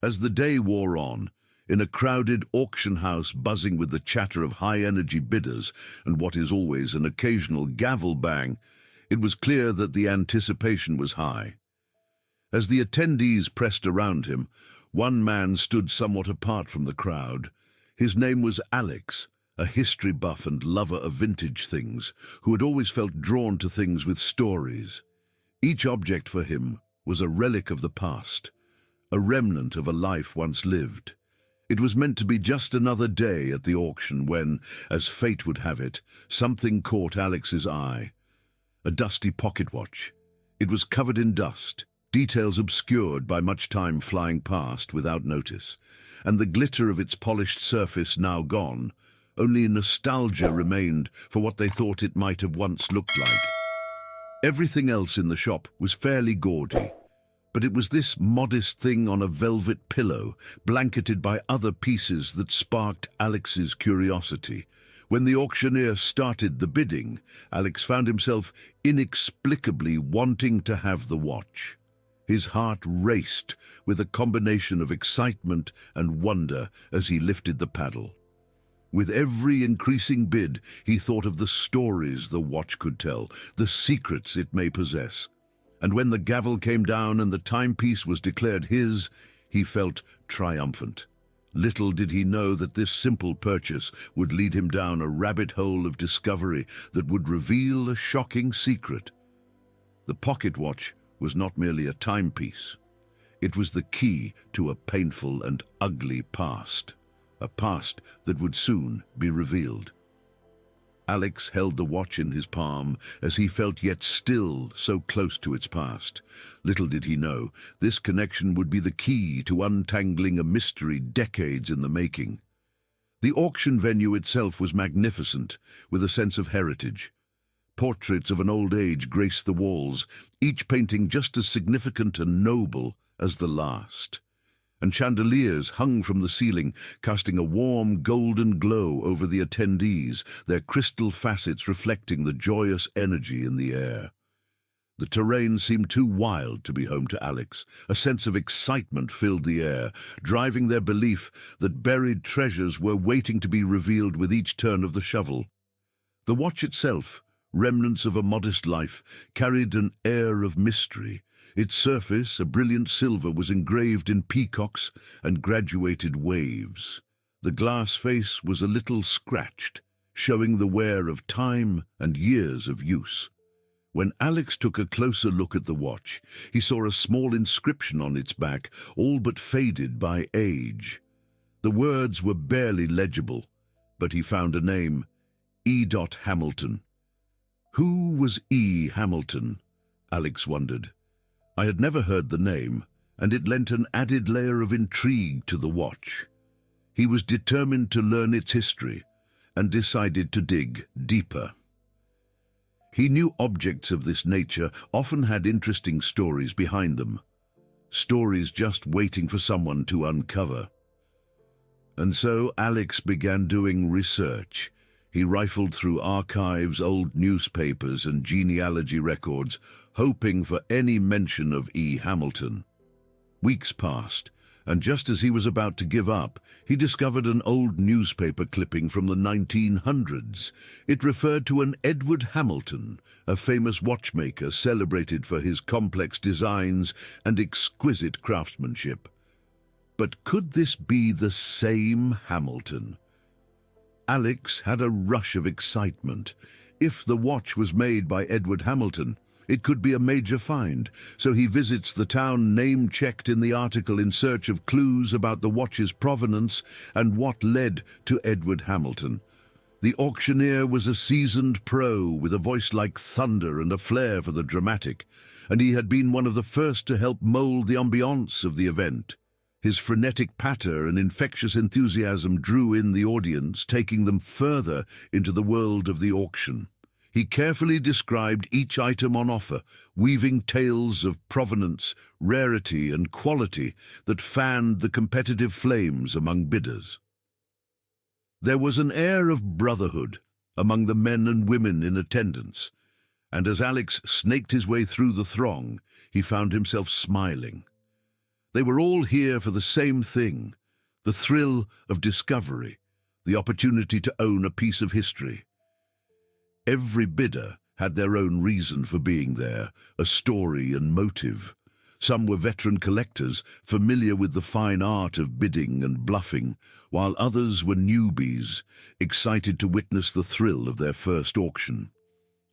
As the day wore on, in a crowded auction house buzzing with the chatter of high-energy bidders and what is always an occasional gavel bang, it was clear that the anticipation was high. As the attendees pressed around him, one man stood somewhat apart from the crowd. His name was Alex, a history buff and lover of vintage things, who had always felt drawn to things with stories. Each object for him was a relic of the past, a remnant of a life once lived. It was meant to be just another day at the auction when, as fate would have it, something caught Alex's eye. A dusty pocket watch. It was covered in dust, details obscured by much time flying past without notice, and the glitter of its polished surface now gone. Only nostalgia remained for what they thought it might have once looked like. Everything else in the shop was fairly gaudy, but it was this modest thing on a velvet pillow, blanketed by other pieces, that sparked Alex's curiosity. When the auctioneer started the bidding, Alex found himself inexplicably wanting to have the watch. His heart raced with a combination of excitement and wonder as he lifted the paddle. With every increasing bid, he thought of the stories the watch could tell, the secrets it may possess. And when the gavel came down and the timepiece was declared his, he felt triumphant. Little did he know that this simple purchase would lead him down a rabbit hole of discovery that would reveal a shocking secret. The pocket watch was not merely a timepiece. It was the key to a painful and ugly past. A past that would soon be revealed. Alex held the watch in his palm as he felt yet still so close to its past. Little did he know, this connection would be the key to untangling a mystery decades in the making. The auction venue itself was magnificent, with a sense of heritage. Portraits of an old age graced the walls, each painting just as significant and noble as the last. And chandeliers hung from the ceiling, casting a warm golden glow over the attendees, their crystal facets reflecting the joyous energy in the air. The terrain seemed too wild to be home to Alex. A sense of excitement filled the air, driving their belief that buried treasures were waiting to be revealed with each turn of the shovel. The watch itself, remnants of a modest life, carried an air of mystery. Its surface, a brilliant silver, was engraved in peacocks and graduated waves. The glass face was a little scratched, showing the wear of time and years of use. When Alex took a closer look at the watch, he saw a small inscription on its back, all but faded by age. The words were barely legible, but he found a name: E. Hamilton. Who was E. Hamilton? Alex wondered. I had never heard the name, and it lent an added layer of intrigue to the watch. He was determined to learn its history, and decided to dig deeper. He knew objects of this nature often had interesting stories behind them, stories just waiting for someone to uncover. And so Alex began doing research. He rifled through archives, old newspapers, and genealogy records, hoping for any mention of E. Hamilton. Weeks passed, and just as he was about to give up, he discovered an old newspaper clipping from the 1900s. It referred to an Edward Hamilton, a famous watchmaker celebrated for his complex designs and exquisite craftsmanship. But could this be the same Hamilton? Alex had a rush of excitement. If the watch was made by Edward Hamilton, it could be a major find, so he visits the town name-checked in the article in search of clues about the watch's provenance and what led to Edward Hamilton. The auctioneer was a seasoned pro with a voice like thunder and a flair for the dramatic, and he had been one of the first to help mold the ambiance of the event. His frenetic patter and infectious enthusiasm drew in the audience, taking them further into the world of the auction. He carefully described each item on offer, weaving tales of provenance, rarity, and quality that fanned the competitive flames among bidders. There was an air of brotherhood among the men and women in attendance, and as Alex snaked his way through the throng, he found himself smiling. They were all here for the same thing, the thrill of discovery, the opportunity to own a piece of history. Every bidder had their own reason for being there, a story and motive. Some were veteran collectors, familiar with the fine art of bidding and bluffing, while others were newbies, excited to witness the thrill of their first auction.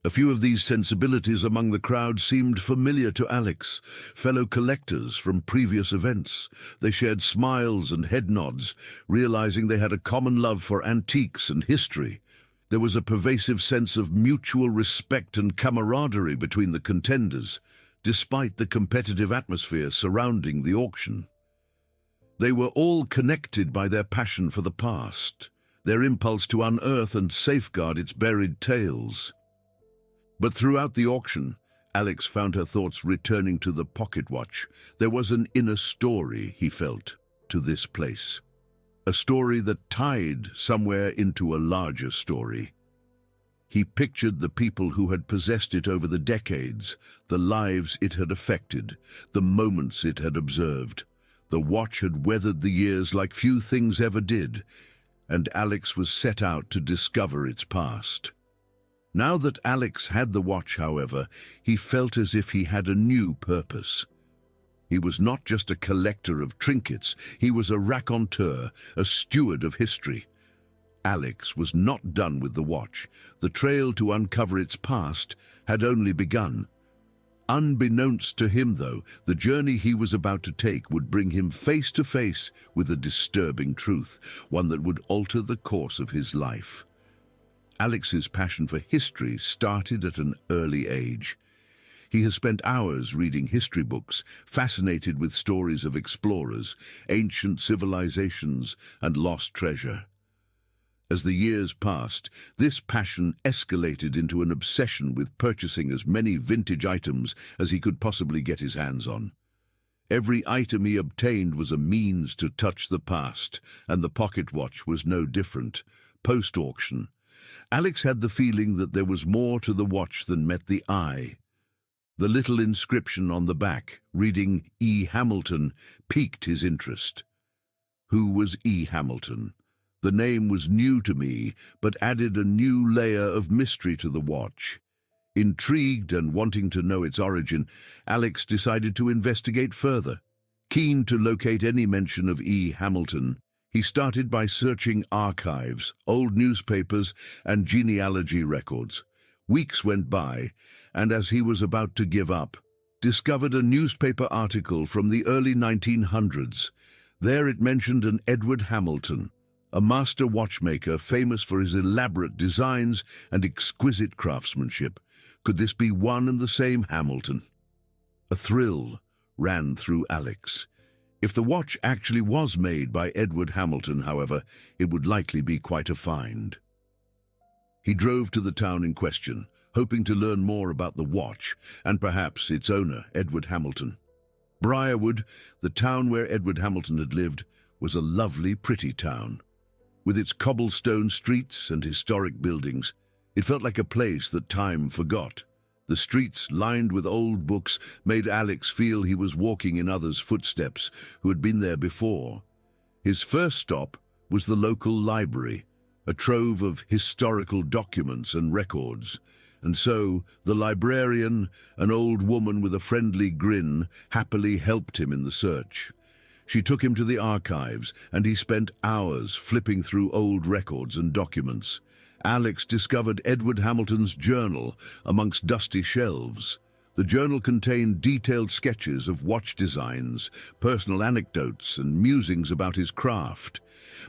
A few of these sensibilities among the crowd seemed familiar to Alex, fellow collectors from previous events. They shared smiles and head nods, realizing they had a common love for antiques and history. There was a pervasive sense of mutual respect and camaraderie between the contenders, despite the competitive atmosphere surrounding the auction. They were all connected by their passion for the past, their impulse to unearth and safeguard its buried tales. But throughout the auction, Alex found her thoughts returning to the pocket watch. There was an inner story, he felt, to this place. A story that tied somewhere into a larger story. He pictured the people who had possessed it over the decades, the lives it had affected, the moments it had observed. The watch had weathered the years like few things ever did, and Alex was set out to discover its past. Now that Alex had the watch, however, he felt as if he had a new purpose. He was not just a collector of trinkets, he was a raconteur, a steward of history. Alex was not done with the watch. The trail to uncover its past had only begun. Unbeknownst to him, though, the journey he was about to take would bring him face to face with a disturbing truth, one that would alter the course of his life. Alex's passion for history started at an early age. He has spent hours reading history books, fascinated with stories of explorers, ancient civilizations, and lost treasure. As the years passed, this passion escalated into an obsession with purchasing as many vintage items as he could possibly get his hands on. Every item he obtained was a means to touch the past, and the pocket watch was no different. Post-auction, Alex had the feeling that there was more to the watch than met the eye. The little inscription on the back, reading E. Hamilton, piqued his interest. Who was E. Hamilton? The name was new to me, but added a new layer of mystery to the watch. Intrigued and wanting to know its origin, Alex decided to investigate further. Keen to locate any mention of E. Hamilton, he started by searching archives, old newspapers, and genealogy records. Weeks went by, and as he was about to give up, discovered a newspaper article from the early 1900s. There it mentioned an Edward Hamilton, a master watchmaker famous for his elaborate designs and exquisite craftsmanship. Could this be one and the same Hamilton? A thrill ran through Alex. If the watch actually was made by Edward Hamilton, however, it would likely be quite a find. He drove to the town in question, hoping to learn more about the watch and perhaps its owner, Edward Hamilton. Briarwood, the town where Edward Hamilton had lived, was a lovely, pretty town. With its cobblestone streets and historic buildings, it felt like a place that time forgot. The streets, lined with old books, made Alex feel he was walking in others' footsteps who had been there before. His first stop was the local library, a trove of historical documents and records. And so, the librarian, an old woman with a friendly grin, happily helped him in the search. She took him to the archives, and he spent hours flipping through old records and documents. Alex discovered Edward Hamilton's journal amongst dusty shelves. The journal contained detailed sketches of watch designs, personal anecdotes, and musings about his craft.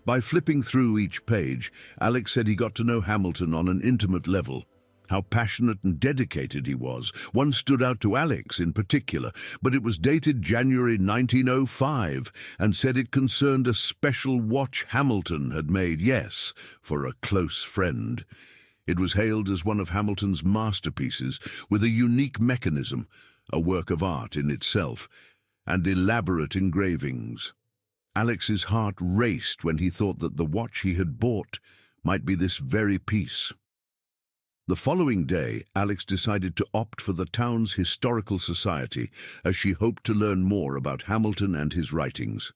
By flipping through each page, Alex said he got to know Hamilton on an intimate level. How passionate and dedicated he was. One stood out to Alex in particular, but it was dated January 1905 and said it concerned a special watch Hamilton had made, yes, for a close friend. It was hailed as one of Hamilton's masterpieces, with a unique mechanism, a work of art in itself, and elaborate engravings. Alex's heart raced when he thought that the watch he had bought might be this very piece. The following day, Alex decided to opt for the town's historical society as she hoped to learn more about Hamilton and his writings.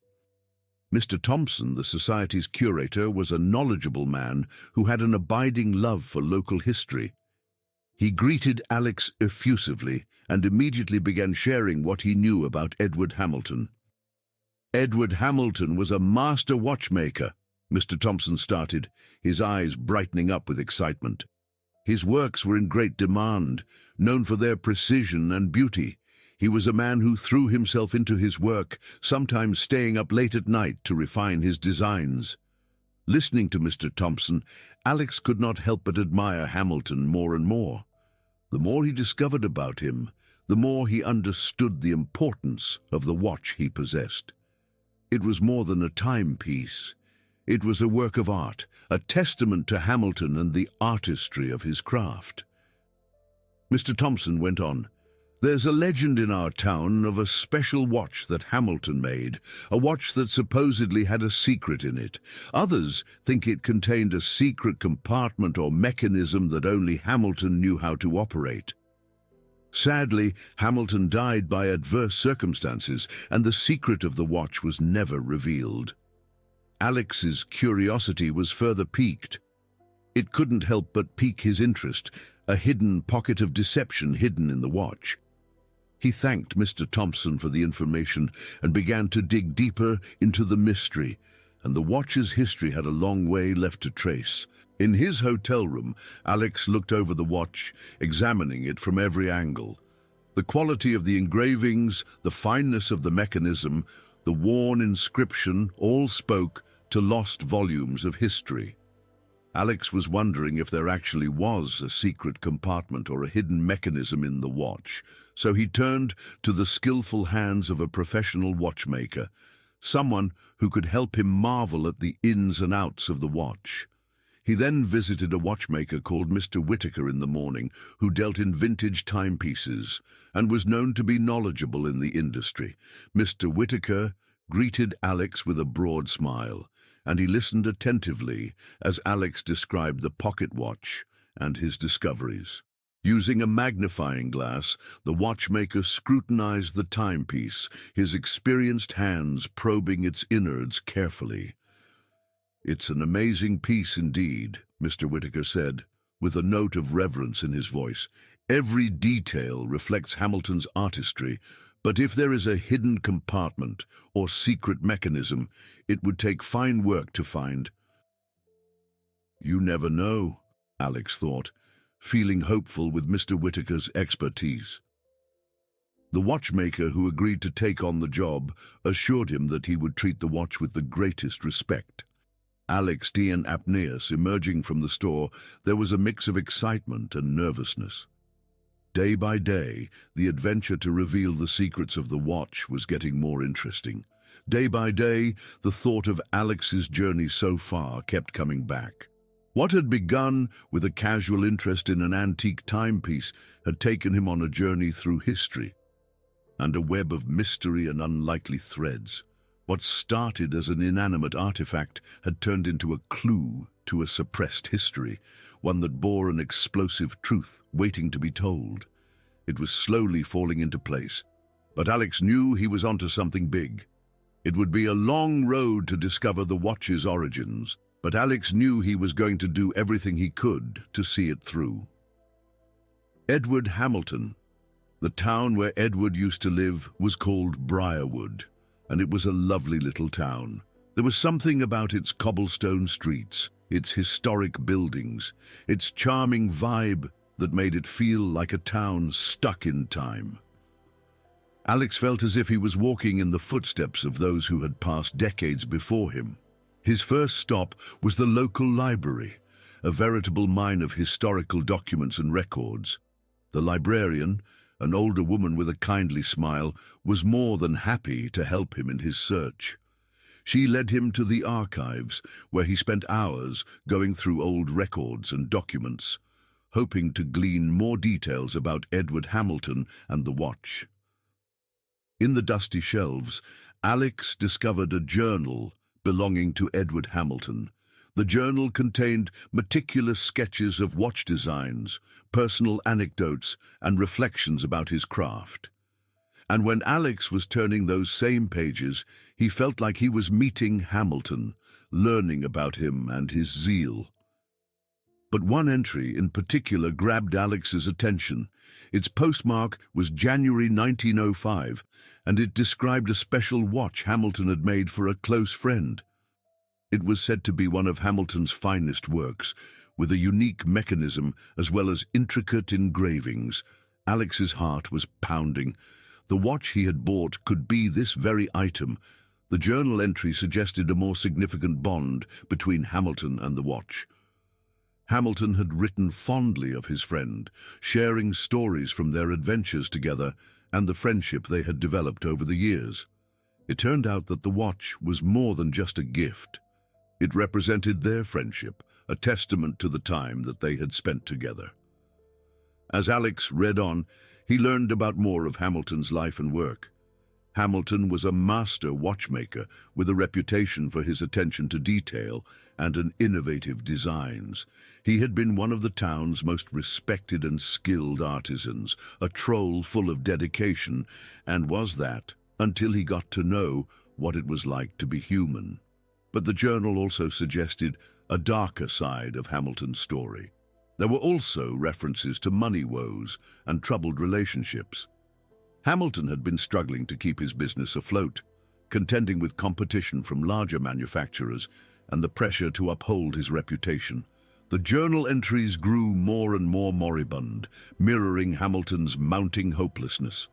Mr. Thompson, the society's curator, was a knowledgeable man who had an abiding love for local history. He greeted Alex effusively and immediately began sharing what he knew about Edward Hamilton. Edward Hamilton was a master watchmaker, Mr. Thompson started, his eyes brightening up with excitement. His works were in great demand, known for their precision and beauty. He was a man who threw himself into his work, sometimes staying up late at night to refine his designs. Listening to Mr. Thompson, Alex could not help but admire Hamilton more and more. The more he discovered about him, the more he understood the importance of the watch he possessed. It was more than a timepiece. It was a work of art, a testament to Hamilton and the artistry of his craft. Mr. Thompson went on, "There's a legend in our town of a special watch that Hamilton made, a watch that supposedly had a secret in it. Others think it contained a secret compartment or mechanism that only Hamilton knew how to operate. Sadly, Hamilton died by adverse circumstances, and the secret of the watch was never revealed." Alex's curiosity was further piqued. It couldn't help but pique his interest, a hidden pocket of deception hidden in the watch. He thanked Mr. Thompson for the information and began to dig deeper into the mystery, and the watch's history had a long way left to trace. In his hotel room, Alex looked over the watch, examining it from every angle. The quality of the engravings, the fineness of the mechanism, the worn inscription all spoke to lost volumes of history. Alex was wondering if there actually was a secret compartment or a hidden mechanism in the watch, so he turned to the skillful hands of a professional watchmaker, someone who could help him marvel at the ins and outs of the watch. He then visited a watchmaker called Mr. Whitaker in the morning, who dealt in vintage timepieces and was known to be knowledgeable in the industry. Mr. Whitaker greeted Alex with a broad smile, and he listened attentively as Alex described the pocket watch and his discoveries. Using a magnifying glass, the watchmaker scrutinized the timepiece, his experienced hands probing its innards carefully. "It's an amazing piece indeed," Mr. Whitaker said, with a note of reverence in his voice. "Every detail reflects Hamilton's artistry, but if there is a hidden compartment or secret mechanism, it would take fine work to find." "You never know," Alex thought, feeling hopeful with Mr. Whitaker's expertise. The watchmaker who agreed to take on the job assured him that he would treat the watch with the greatest respect. Alex and Apneus emerging from the store, there was a mix of excitement and nervousness. Day by day, the adventure to reveal the secrets of the watch was getting more interesting. Day by day, the thought of Alex's journey so far kept coming back. What had begun with a casual interest in an antique timepiece had taken him on a journey through history, and a web of mystery and unlikely threads. What started as an inanimate artifact had turned into a clue to a suppressed history, one that bore an explosive truth waiting to be told. It was slowly falling into place, but Alex knew he was onto something big. It would be a long road to discover the watch's origins, but Alex knew he was going to do everything he could to see it through. Edward Hamilton. The town where Edward used to live was called Briarwood, and it was a lovely little town. There was something about its cobblestone streets, its historic buildings, its charming vibe that made it feel like a town stuck in time. Alex felt as if he was walking in the footsteps of those who had passed decades before him. His first stop was the local library, a veritable mine of historical documents and records. The librarian, an older woman with a kindly smile, was more than happy to help him in his search. She led him to the archives, where he spent hours going through old records and documents, hoping to glean more details about Edward Hamilton and the watch. In the dusty shelves, Alex discovered a journal belonging to Edward Hamilton. The journal contained meticulous sketches of watch designs, personal anecdotes, and reflections about his craft. And when Alex was turning those same pages, he felt like he was meeting Hamilton, learning about him and his zeal. But one entry in particular grabbed Alex's attention. Its postmark was January 1905, and it described a special watch Hamilton had made for a close friend. It was said to be one of Hamilton's finest works, with a unique mechanism as well as intricate engravings. Alex's heart was pounding. The watch he had bought could be this very item. The journal entry suggested a more significant bond between Hamilton and the watch. Hamilton had written fondly of his friend, sharing stories from their adventures together and the friendship they had developed over the years. It turned out that the watch was more than just a gift. It represented their friendship, a testament to the time that they had spent together. As Alex read on, he learned about more of Hamilton's life and work. Hamilton was a master watchmaker with a reputation for his attention to detail and an innovative designs. He had been one of the town's most respected and skilled artisans, a troll full of dedication, and was that until he got to know what it was like to be human. But the journal also suggested a darker side of Hamilton's story. There were also references to money woes and troubled relationships. Hamilton had been struggling to keep his business afloat, contending with competition from larger manufacturers and the pressure to uphold his reputation. The journal entries grew more and more moribund, mirroring Hamilton's mounting hopelessness.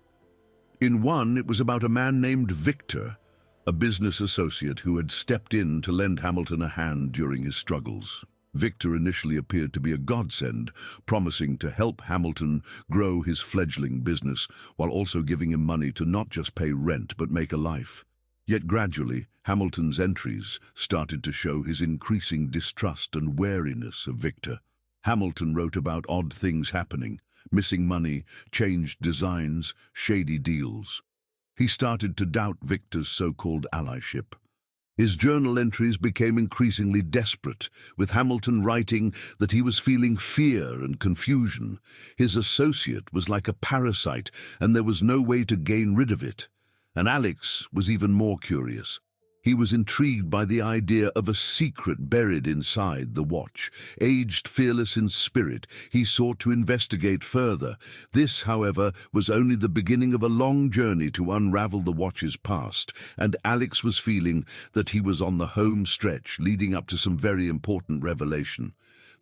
In one, it was about a man named Victor, a business associate who had stepped in to lend Hamilton a hand during his struggles. Victor initially appeared to be a godsend, promising to help Hamilton grow his fledgling business while also giving him money to not just pay rent but make a life. Yet gradually, Hamilton's entries started to show his increasing distrust and wariness of Victor. Hamilton wrote about odd things happening, missing money, changed designs, shady deals. He started to doubt Victor's so-called allyship. His journal entries became increasingly desperate, with Hamilton writing that he was feeling fear and confusion. His associate was like a parasite, and there was no way to gain rid of it. And Alex was even more curious. He was intrigued by the idea of a secret buried inside the watch. Aged fearless in spirit, he sought to investigate further. This, however, was only the beginning of a long journey to unravel the watch's past, and Alex was feeling that he was on the home stretch, leading up to some very important revelation.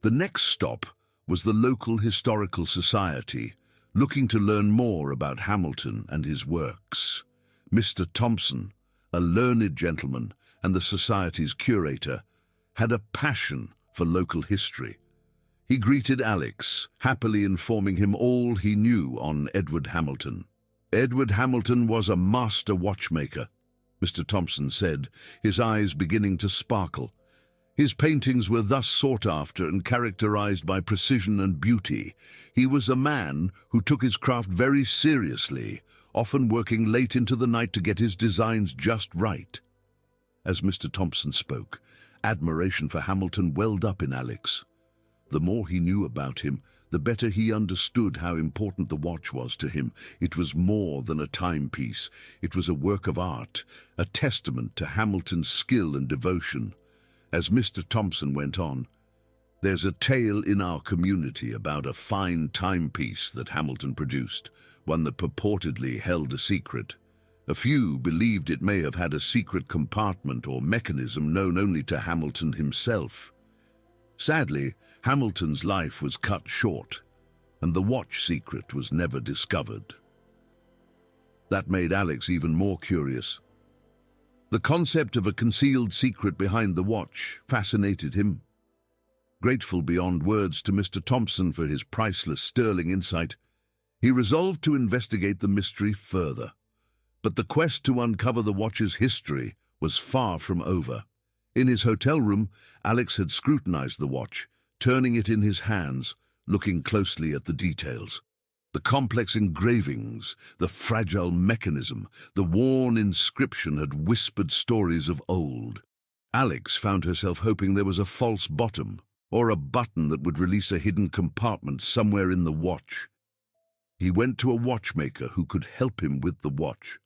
The next stop was the local historical society, looking to learn more about Hamilton and his works. Mr. Thompson, a learned gentleman and the society's curator, had a passion for local history. He greeted Alex, happily informing him all he knew on Edward Hamilton. Edward Hamilton was a master watchmaker, Mr. Thompson said, his eyes beginning to sparkle. His paintings were thus sought after and characterized by precision and beauty. He was a man who took his craft very seriously, often working late into the night to get his designs just right. As Mr. Thompson spoke, admiration for Hamilton welled up in Alex. The more he knew about him, the better he understood how important the watch was to him. It was more than a timepiece. It was a work of art, a testament to Hamilton's skill and devotion. As Mr. Thompson went on, "There's a tale in our community about a fine timepiece that Hamilton produced, one that purportedly held a secret. A few believed it may have had a secret compartment or mechanism known only to Hamilton himself. Sadly, Hamilton's life was cut short, and the watch secret was never discovered." That made Alex even more curious. The concept of a concealed secret behind the watch fascinated him. Grateful beyond words to Mr. Thompson for his priceless sterling insight, he resolved to investigate the mystery further. But the quest to uncover the watch's history was far from over. In his hotel room, Alex had scrutinized the watch, turning it in his hands, looking closely at the details. The complex engravings, the fragile mechanism, the worn inscription had whispered stories of old. Alex found herself hoping there was a false bottom, or a button that would release a hidden compartment somewhere in the watch. He went to a watchmaker who could help him with the watch.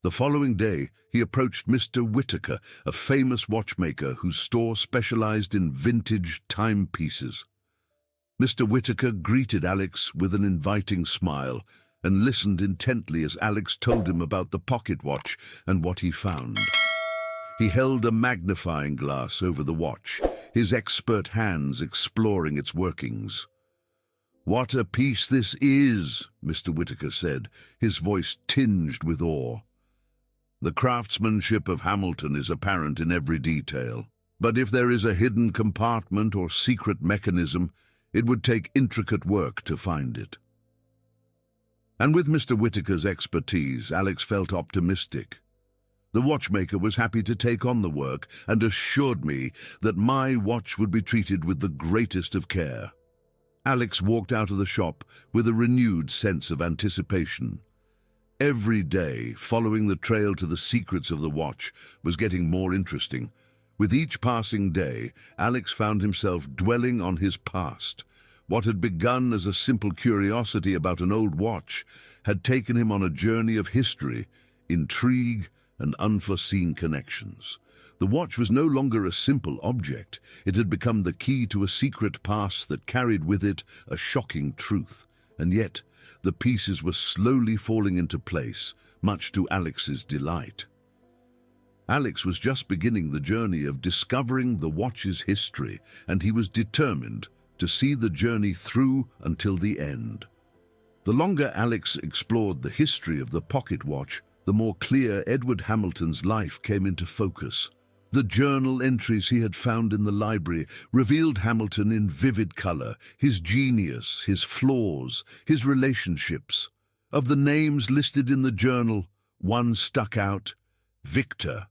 The following day, he approached Mr. Whitaker, a famous watchmaker whose store specialized in vintage timepieces. Mr. Whitaker greeted Alex with an inviting smile and listened intently as Alex told him about the pocket watch and what he found. He held a magnifying glass over the watch, his expert hands exploring its workings. "What a piece this is," Mr. Whitaker said, his voice tinged with awe. "The craftsmanship of Hamilton is apparent in every detail. But if there is a hidden compartment or secret mechanism, it would take intricate work to find it." And with Mr. Whitaker's expertise, Alex felt optimistic. The watchmaker was happy to take on the work and assured me that my watch would be treated with the greatest of care. Alex walked out of the shop with a renewed sense of anticipation. Every day, following the trail to the secrets of the watch was getting more interesting. With each passing day, Alex found himself dwelling on his past. What had begun as a simple curiosity about an old watch had taken him on a journey of history, intrigue, and unforeseen connections. The watch was no longer a simple object. It had become the key to a secret past that carried with it a shocking truth. And yet, the pieces were slowly falling into place, much to Alex's delight. Alex was just beginning the journey of discovering the watch's history, and he was determined to see the journey through until the end. The longer Alex explored the history of the pocket watch, the more clear Edward Hamilton's life came into focus. The journal entries he had found in the library revealed Hamilton in vivid color, his genius, his flaws, his relationships. Of the names listed in the journal, one stuck out: Victor.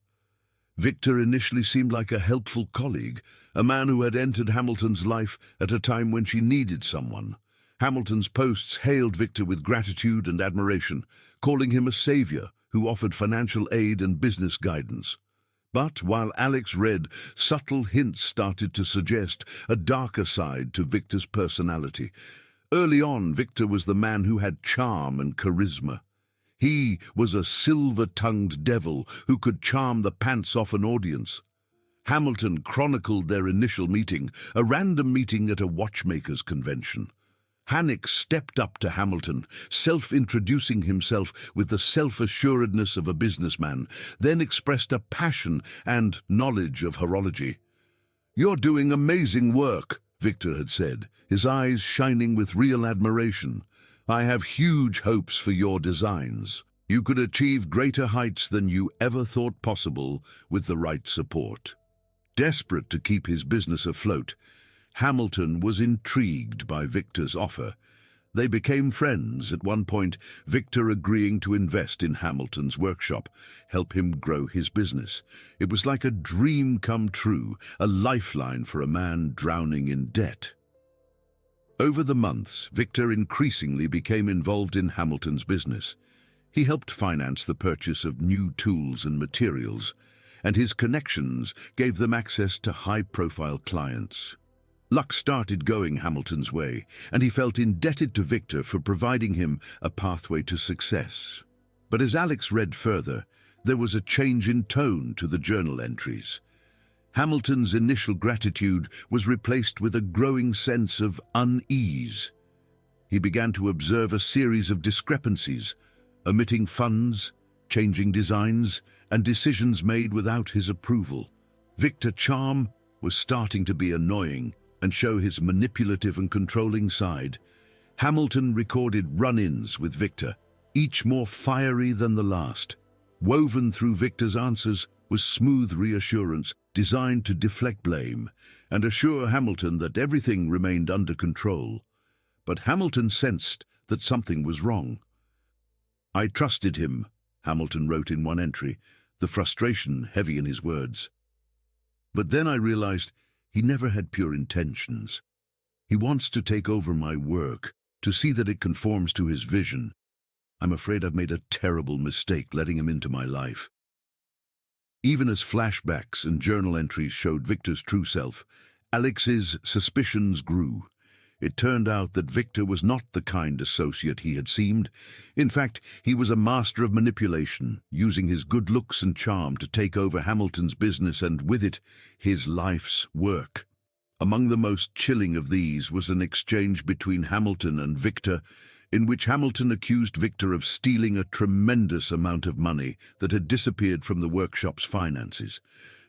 Victor initially seemed like a helpful colleague, a man who had entered Hamilton's life at a time when she needed someone. Hamilton's posts hailed Victor with gratitude and admiration, calling him a savior who offered financial aid and business guidance. But while Alex read, subtle hints started to suggest a darker side to Victor's personality. Early on, Victor was the man who had charm and charisma. He was a silver-tongued devil who could charm the pants off an audience. Hamilton chronicled their initial meeting, a random meeting at a watchmaker's convention. Hannock stepped up to Hamilton, self-introducing himself with the self-assuredness of a businessman, then expressed a passion and knowledge of horology. "You're doing amazing work," Victor had said, his eyes shining with real admiration. "I have huge hopes for your designs. You could achieve greater heights than you ever thought possible with the right support." Desperate to keep his business afloat, Hamilton was intrigued by Victor's offer. They became friends, at one point Victor agreeing to invest in Hamilton's workshop, help him grow his business. It was like a dream come true, a lifeline for a man drowning in debt. Over the months, Victor increasingly became involved in Hamilton's business. He helped finance the purchase of new tools and materials, and his connections gave them access to high-profile clients. Luck started going Hamilton's way, and he felt indebted to Victor for providing him a pathway to success. But as Alex read further, there was a change in tone to the journal entries. Hamilton's initial gratitude was replaced with a growing sense of unease. He began to observe a series of discrepancies, omitting funds, changing designs, and decisions made without his approval. Victor Charm was starting to be annoying and show his manipulative and controlling side. Hamilton recorded run-ins with Victor, each more fiery than the last. Woven through Victor's answers was smooth reassurance designed to deflect blame and assure Hamilton that everything remained under control. But Hamilton sensed that something was wrong. "I trusted him," Hamilton wrote in one entry, the frustration heavy in his words. "But then I realized he never had pure intentions. He wants to take over my work, to see that it conforms to his vision. I'm afraid I've made a terrible mistake letting him into my life." Even as flashbacks and journal entries showed Victor's true self, Alex's suspicions grew. It turned out that Victor was not the kind associate he had seemed. In fact, he was a master of manipulation, using his good looks and charm to take over Hamilton's business and, with it, his life's work. Among the most chilling of these was an exchange between Hamilton and Victor, in which Hamilton accused Victor of stealing a tremendous amount of money that had disappeared from the workshop's finances.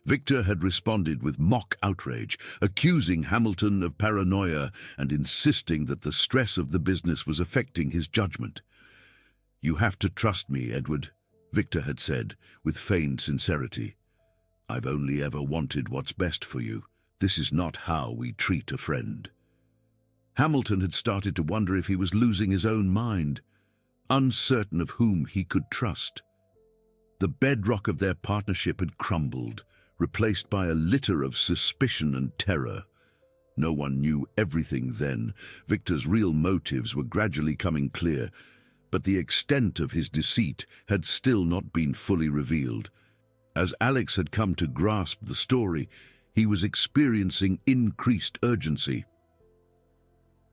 Victor had responded with mock outrage, accusing Hamilton of paranoia and insisting that the stress of the business was affecting his judgment. "You have to trust me, Edward," Victor had said, with feigned sincerity. "I've only ever wanted what's best for you. This is not how we treat a friend." Hamilton had started to wonder if he was losing his own mind, uncertain of whom he could trust. The bedrock of their partnership had crumbled, replaced by a litter of suspicion and terror. No one knew everything then. Victor's real motives were gradually coming clear, but the extent of his deceit had still not been fully revealed. As Alex had come to grasp the story, he was experiencing increased urgency.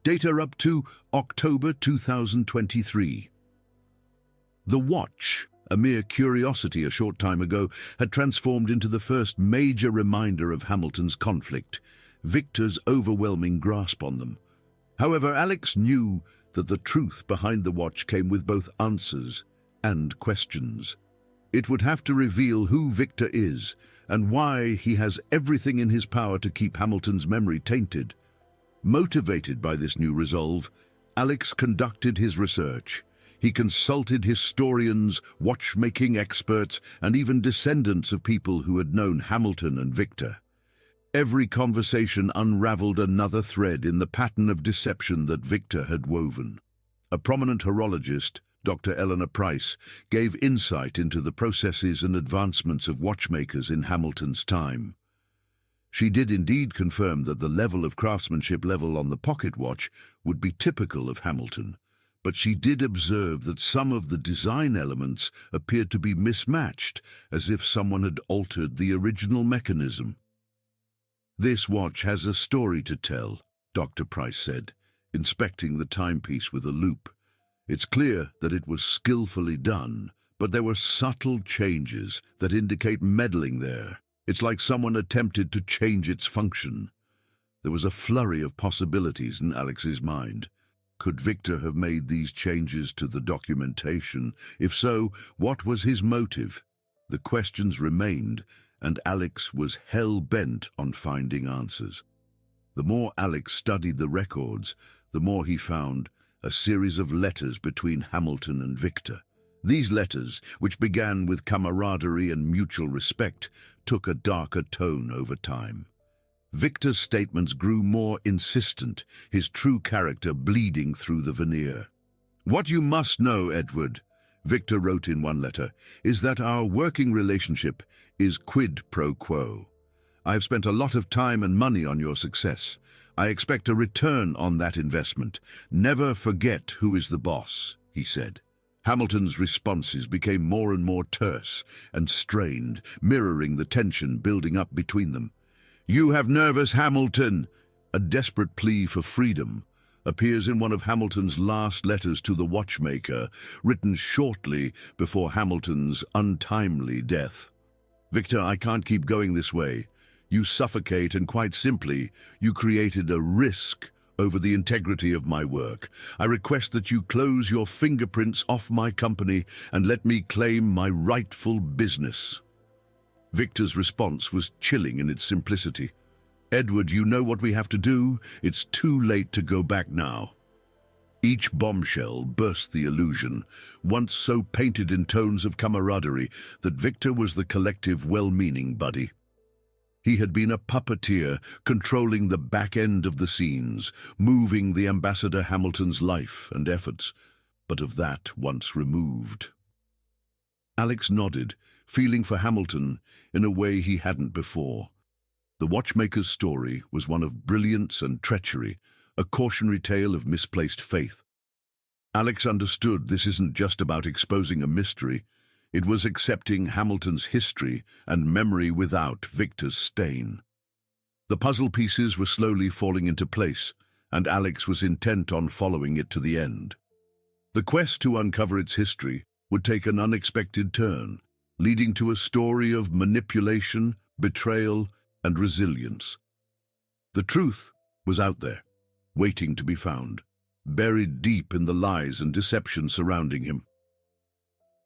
Data up to October 2023. The watch, a mere curiosity a short time ago, had transformed into the first major reminder of Hamilton's conflict, Victor's overwhelming grasp on them. However, Alex knew that the truth behind the watch came with both answers and questions. It would have to reveal who Victor is and why he has everything in his power to keep Hamilton's memory tainted. Motivated by this new resolve, Alex conducted his research. He consulted historians, watchmaking experts, and even descendants of people who had known Hamilton and Victor. Every conversation unraveled another thread in the pattern of deception that Victor had woven. A prominent horologist, Dr. Eleanor Price, gave insight into the processes and advancements of watchmakers in Hamilton's time. She did indeed confirm that the level of craftsmanship on the pocket watch would be typical of Hamilton, but she did observe that some of the design elements appeared to be mismatched, as if someone had altered the original mechanism. "This watch has a story to tell," Dr. Price said, inspecting the timepiece with a loupe. "It's clear that it was skillfully done, but there were subtle changes that indicate meddling there. It's like someone attempted to change its function." There was a flurry of possibilities in Alex's mind. Could Victor have made these changes to the documentation? If so, what was his motive? The questions remained, and Alex was hell-bent on finding answers. The more Alex studied the records, the more he found a series of letters between Hamilton and Victor. These letters, which began with camaraderie and mutual respect, took a darker tone over time. Victor's statements grew more insistent, his true character bleeding through the veneer. "What you must know, Edward," Victor wrote in one letter, "is that our working relationship is quid pro quo. I have spent a lot of time and money on your success. I expect a return on that investment. Never forget who is the boss," he said. Hamilton's responses became more and more terse and strained, mirroring the tension building up between them. "You have nervous Hamilton," a desperate plea for freedom, appears in one of Hamilton's last letters to the watchmaker, written shortly before Hamilton's untimely death. "Victor, I can't keep going this way. You suffocate, and quite simply, you created a risk over the integrity of my work. I request that you close your fingerprints off my company and let me claim my rightful business." Victor's response was chilling in its simplicity. "Edward, you know what we have to do. It's too late to go back now." Each bombshell burst the illusion, once so painted in tones of camaraderie, that Victor was the collective well-meaning buddy. He had been a puppeteer, controlling the back end of the scenes, moving the Ambassador Hamilton's life and efforts, but of that once removed. Alex nodded, feeling for Hamilton in a way he hadn't before. The watchmaker's story was one of brilliance and treachery, a cautionary tale of misplaced faith. Alex understood this isn't just about exposing a mystery, It was accepting Hamilton's history and memory without Victor's stain. The puzzle pieces were slowly falling into place, and Alex was intent on following it to the end. The quest to uncover its history would take an unexpected turn, leading to a story of manipulation, betrayal, and resilience. The truth was out there, waiting to be found, buried deep in the lies and deception surrounding him.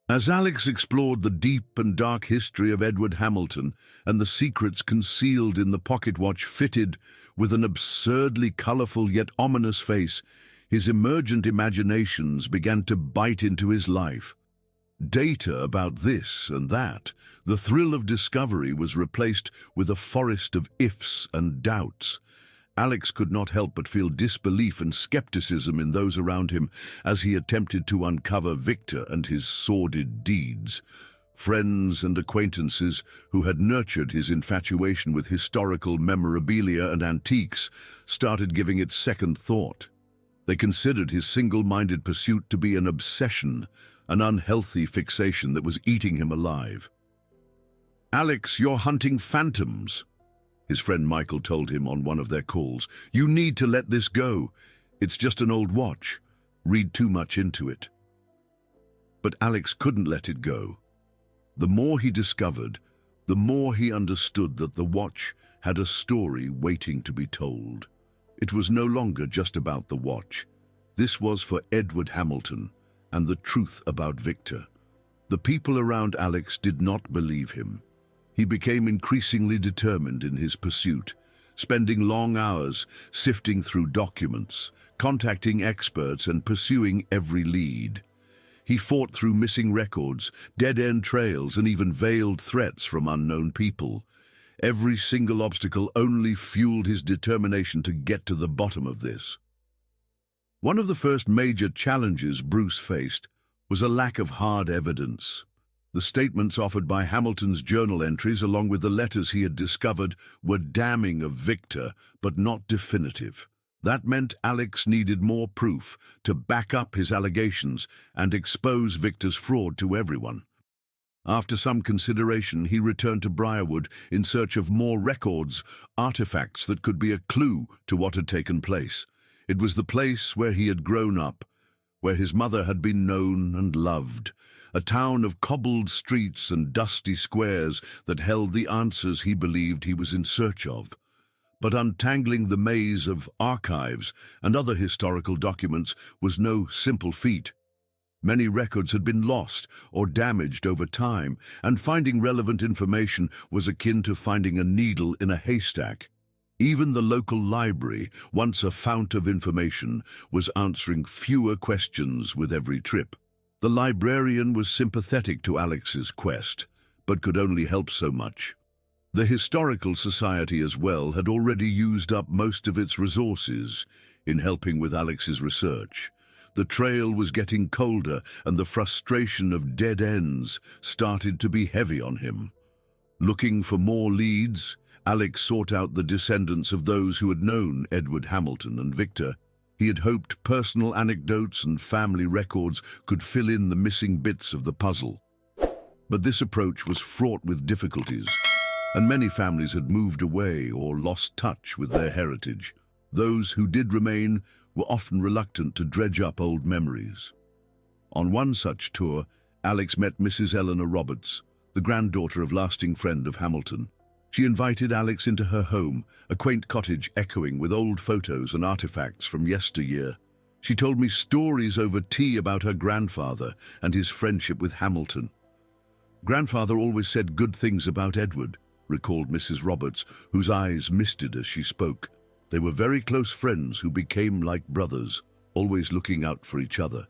As Alex explored the deep and dark history of Edward Hamilton and the secrets concealed in the pocket watch fitted with an absurdly colorful yet ominous face, his emergent imaginations began to bite into his life. Data about this and that, the thrill of discovery was replaced with a forest of ifs and doubts. Alex could not help but feel disbelief and skepticism in those around him as he attempted to uncover Victor and his sordid deeds. Friends and acquaintances who had nurtured his infatuation with historical memorabilia and antiques started giving it second thought. They considered his single-minded pursuit to be an obsession, an unhealthy fixation that was eating him alive. "Alex, you're hunting phantoms," his friend Michael told him on one of their calls. "You need to let this go. It's just an old watch. Read too much into it." But Alex couldn't let it go. The more he discovered, the more he understood that the watch had a story waiting to be told. It was no longer just about the watch. This was for Edward Hamilton and the truth about Victor. The people around Alex did not believe him. He became increasingly determined in his pursuit, spending long hours sifting through documents, contacting experts, and pursuing every lead. He fought through missing records, dead-end trails, and even veiled threats from unknown people. Every single obstacle only fueled his determination to get to the bottom of this. One of the first major challenges Bruce faced was a lack of hard evidence. The statements offered by Hamilton's journal entries, along with the letters he had discovered, were damning of Victor, but not definitive. That meant Alex needed more proof to back up his allegations and expose Victor's fraud to everyone. After some consideration, he returned to Briarwood in search of more records, artifacts that could be a clue to what had taken place. It was the place where he had grown up, where his mother had been known and loved, a town of cobbled streets and dusty squares that held the answers he believed he was in search of. But untangling the maze of archives and other historical documents was no simple feat. Many records had been lost or damaged over time, and finding relevant information was akin to finding a needle in a haystack. Even the local library, once a fount of information, was answering fewer questions with every trip. The librarian was sympathetic to Alex's quest, but could only help so much. The Historical Society as well had already used up most of its resources in helping with Alex's research. The trail was getting colder, and the frustration of dead ends started to be heavy on him. Looking for more leads, Alex sought out the descendants of those who had known Edward Hamilton and Victor. He had hoped personal anecdotes and family records could fill in the missing bits of the puzzle. But this approach was fraught with difficulties, and many families had moved away or lost touch with their heritage. Those who did remain were often reluctant to dredge up old memories. On one such tour, Alex met Mrs. Eleanor Roberts, the granddaughter of lasting friend of Hamilton. She invited Alex into her home, a quaint cottage echoing with old photos and artifacts from yesteryear. She told me stories over tea about her grandfather and his friendship with Hamilton. "Grandfather always said good things about Edward," recalled Mrs. Roberts, whose eyes misted as she spoke. "They were very close friends who became like brothers, always looking out for each other.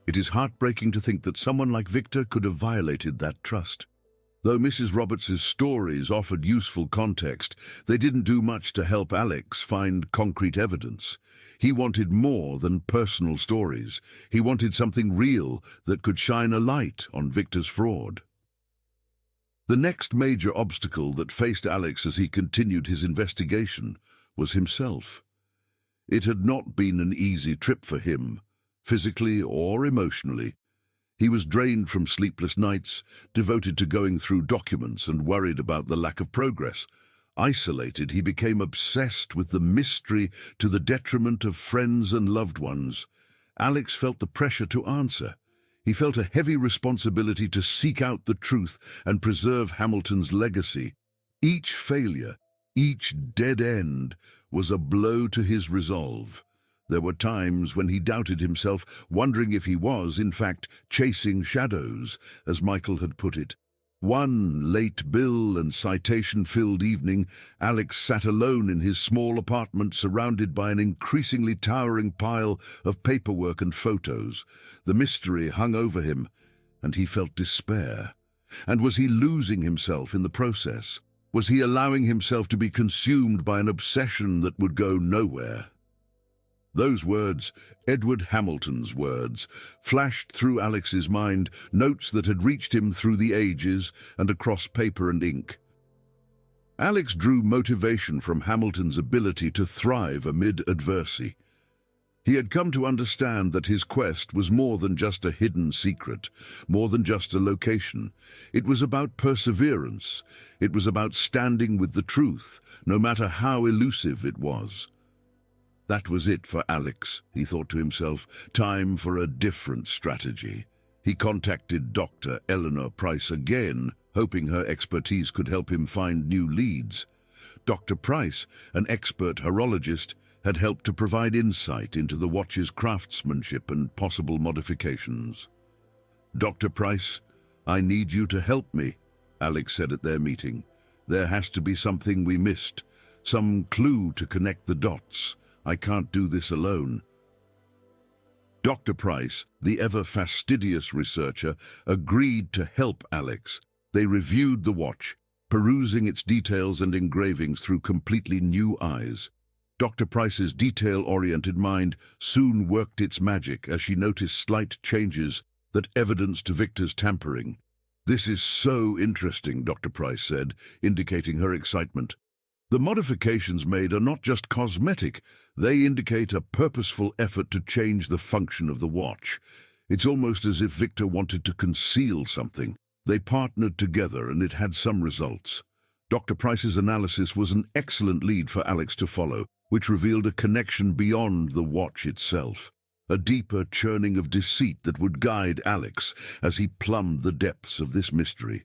It is heartbreaking to think that someone like Victor could have violated that trust." Though Mrs. Roberts's stories offered useful context, they didn't do much to help Alex find concrete evidence. He wanted more than personal stories. He wanted something real that could shine a light on Victor's fraud. The next major obstacle that faced Alex as he continued his investigation was himself. It had not been an easy trip for him, physically or emotionally. He was drained from sleepless nights, devoted to going through documents and worried about the lack of progress. Isolated, he became obsessed with the mystery to the detriment of friends and loved ones. Alex felt the pressure to answer. He felt a heavy responsibility to seek out the truth and preserve Hamilton's legacy. Each failure, each dead end, was a blow to his resolve. There were times when he doubted himself, wondering if he was, in fact, chasing shadows, as Michael had put it. One late bill and citation-filled evening, Alex sat alone in his small apartment surrounded by an increasingly towering pile of paperwork and photos. The mystery hung over him, and he felt despair. And was he losing himself in the process? Was he allowing himself to be consumed by an obsession that would go nowhere? Those words, Edward Hamilton's words, flashed through Alex's mind, notes that had reached him through the ages and across paper and ink. Alex drew motivation from Hamilton's ability to thrive amid adversity. He had come to understand that his quest was more than just a hidden secret, more than just a location. It was about perseverance. It was about standing with the truth, no matter how elusive it was. That was it for Alex, he thought to himself. Time for a different strategy. He contacted Dr. Eleanor Price again, hoping her expertise could help him find new leads. Dr. Price, an expert horologist, had helped to provide insight into the watch's craftsmanship and possible modifications. "Dr. Price, I need you to help me," Alex said at their meeting. "There has to be something we missed, some clue to connect the dots. I can't do this alone." Dr. Price, the ever-fastidious researcher, agreed to help Alex. They reviewed the watch, perusing its details and engravings through completely new eyes. Dr. Price's detail-oriented mind soon worked its magic as she noticed slight changes that evidenced Victor's tampering. "This is so interesting," Dr. Price said, indicating her excitement. "The modifications made are not just cosmetic, they indicate a purposeful effort to change the function of the watch. It's almost as if Victor wanted to conceal something. They partnered together and it had some results." Dr. Price's analysis was an excellent lead for Alex to follow, which revealed a connection beyond the watch itself, a deeper churning of deceit that would guide Alex as he plumbed the depths of this mystery.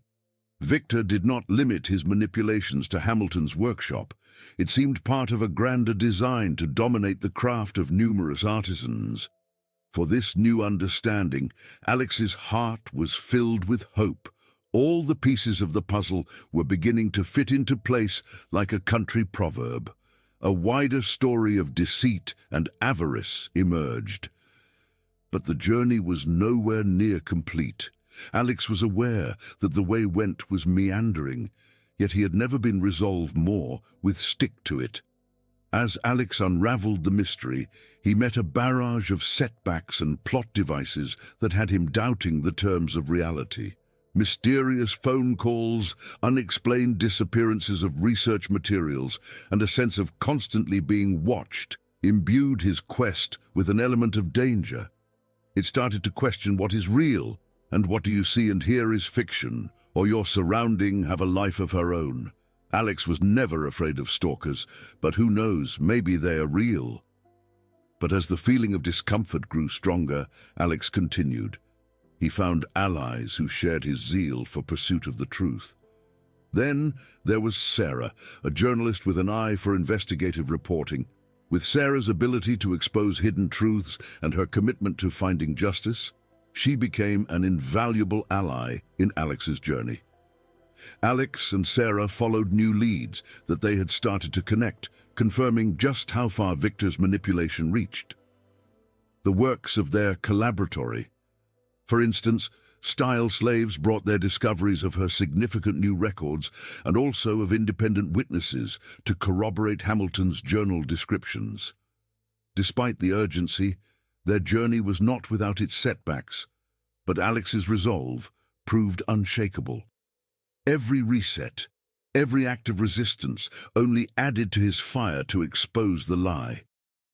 Victor did not limit his manipulations to Hamilton's workshop. It seemed part of a grander design to dominate the craft of numerous artisans. For this new understanding, Alex's heart was filled with hope. All the pieces of the puzzle were beginning to fit into place like a country proverb. A wider story of deceit and avarice emerged. But the journey was nowhere near complete. Alex was aware that the way went was meandering, yet he had never been resolved more with stick to it. As Alex unraveled the mystery, he met a barrage of setbacks and plot devices that had him doubting the terms of reality. Mysterious phone calls, unexplained disappearances of research materials, and a sense of constantly being watched imbued his quest with an element of danger. It started to question what is real, and what do you see and hear is fiction, or your surrounding have a life of her own. Alex was never afraid of stalkers, but who knows, maybe they are real. But as the feeling of discomfort grew stronger, Alex continued. He found allies who shared his zeal for pursuit of the truth. Then there was Sarah, a journalist with an eye for investigative reporting. With Sarah's ability to expose hidden truths and her commitment to finding justice, she became an invaluable ally in Alex's journey. Alex and Sarah followed new leads that they had started to connect, confirming just how far Victor's manipulation reached. The works of their collaboratory. For instance, style slaves brought their discoveries of her significant new records and also of independent witnesses to corroborate Hamilton's journal descriptions. Despite the urgency, their journey was not without its setbacks, but Alex's resolve proved unshakable. Every reset, every act of resistance only added to his fire to expose the lie.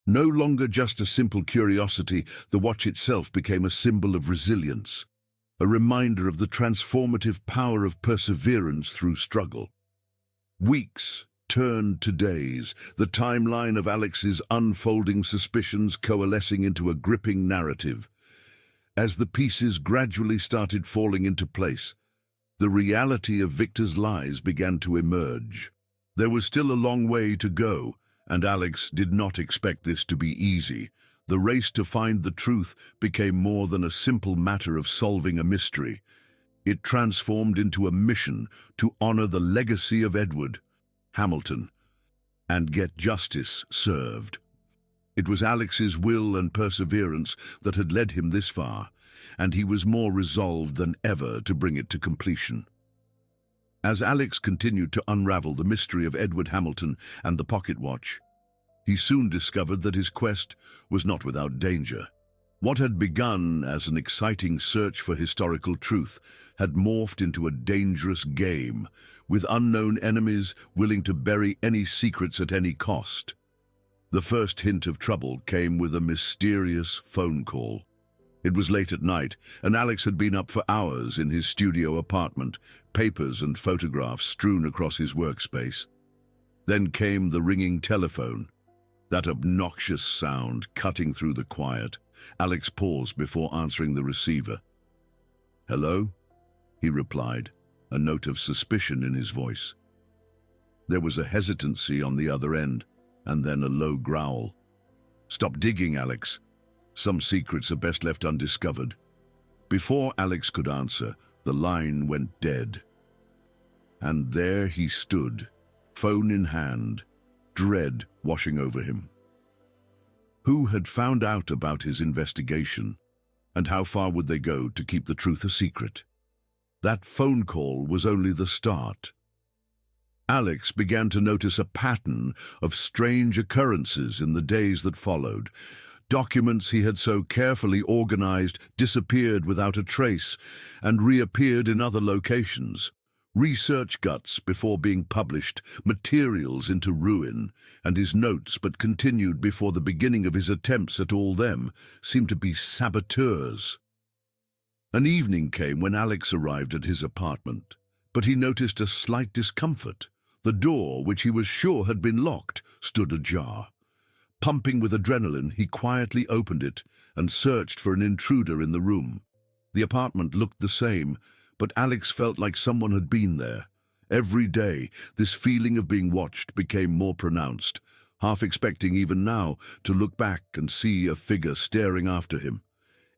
No longer just a simple curiosity, the watch itself became a symbol of resilience. a reminder of the transformative power of perseverance through struggle. Weeks turned to days, the timeline of Alex's unfolding suspicions coalescing into a gripping narrative. As the pieces gradually started falling into place, the reality of Victor's lies began to emerge. There was still a long way to go, and Alex did not expect this to be easy. The race to find the truth became more than a simple matter of solving a mystery. It transformed into a mission to honor the legacy of Edward Hamilton and get justice served. It was Alex's will and perseverance that had led him this far, and he was more resolved than ever to bring it to completion. As Alex continued to unravel the mystery of Edward Hamilton and the pocket watch, he soon discovered that his quest was not without danger. What had begun as an exciting search for historical truth had morphed into a dangerous game, with unknown enemies willing to bury any secrets at any cost. The first hint of trouble came with a mysterious phone call. It was late at night, and Alex had been up for hours in his studio apartment, papers and photographs strewn across his workspace. Then came the ringing telephone, that obnoxious sound cutting through the quiet. Alex paused before answering the receiver. "Hello?" he replied, a note of suspicion in his voice. There was a hesitancy on the other end, and then a low growl. "Stop digging, Alex. Some secrets are best left undiscovered." Before Alex could answer, the line went dead. And there he stood, phone in hand, dread washing over him. Who had found out about his investigation, and how far would they go to keep the truth a secret? That phone call was only the start. Alex began to notice a pattern of strange occurrences in the days that followed. Documents he had so carefully organized disappeared without a trace and reappeared in other locations. Research guts before being published, materials into ruin, and his notes but continued before the beginning of his attempts at all them seemed to be saboteurs. An evening came when Alex arrived at his apartment, but he noticed a slight discomfort. The door, which he was sure had been locked, stood ajar. Pumping with adrenaline, he quietly opened it and searched for an intruder in the room. The apartment looked the same, but Alex felt like someone had been there. Every day, this feeling of being watched became more pronounced, half expecting even now to look back and see a figure staring after him.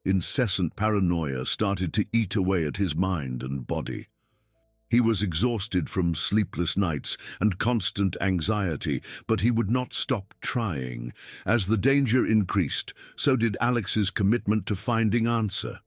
Incessant paranoia started to eat away at his mind and body. He was exhausted from sleepless nights and constant anxiety, but he would not stop trying. As the danger increased, so did Alex's commitment to finding answer.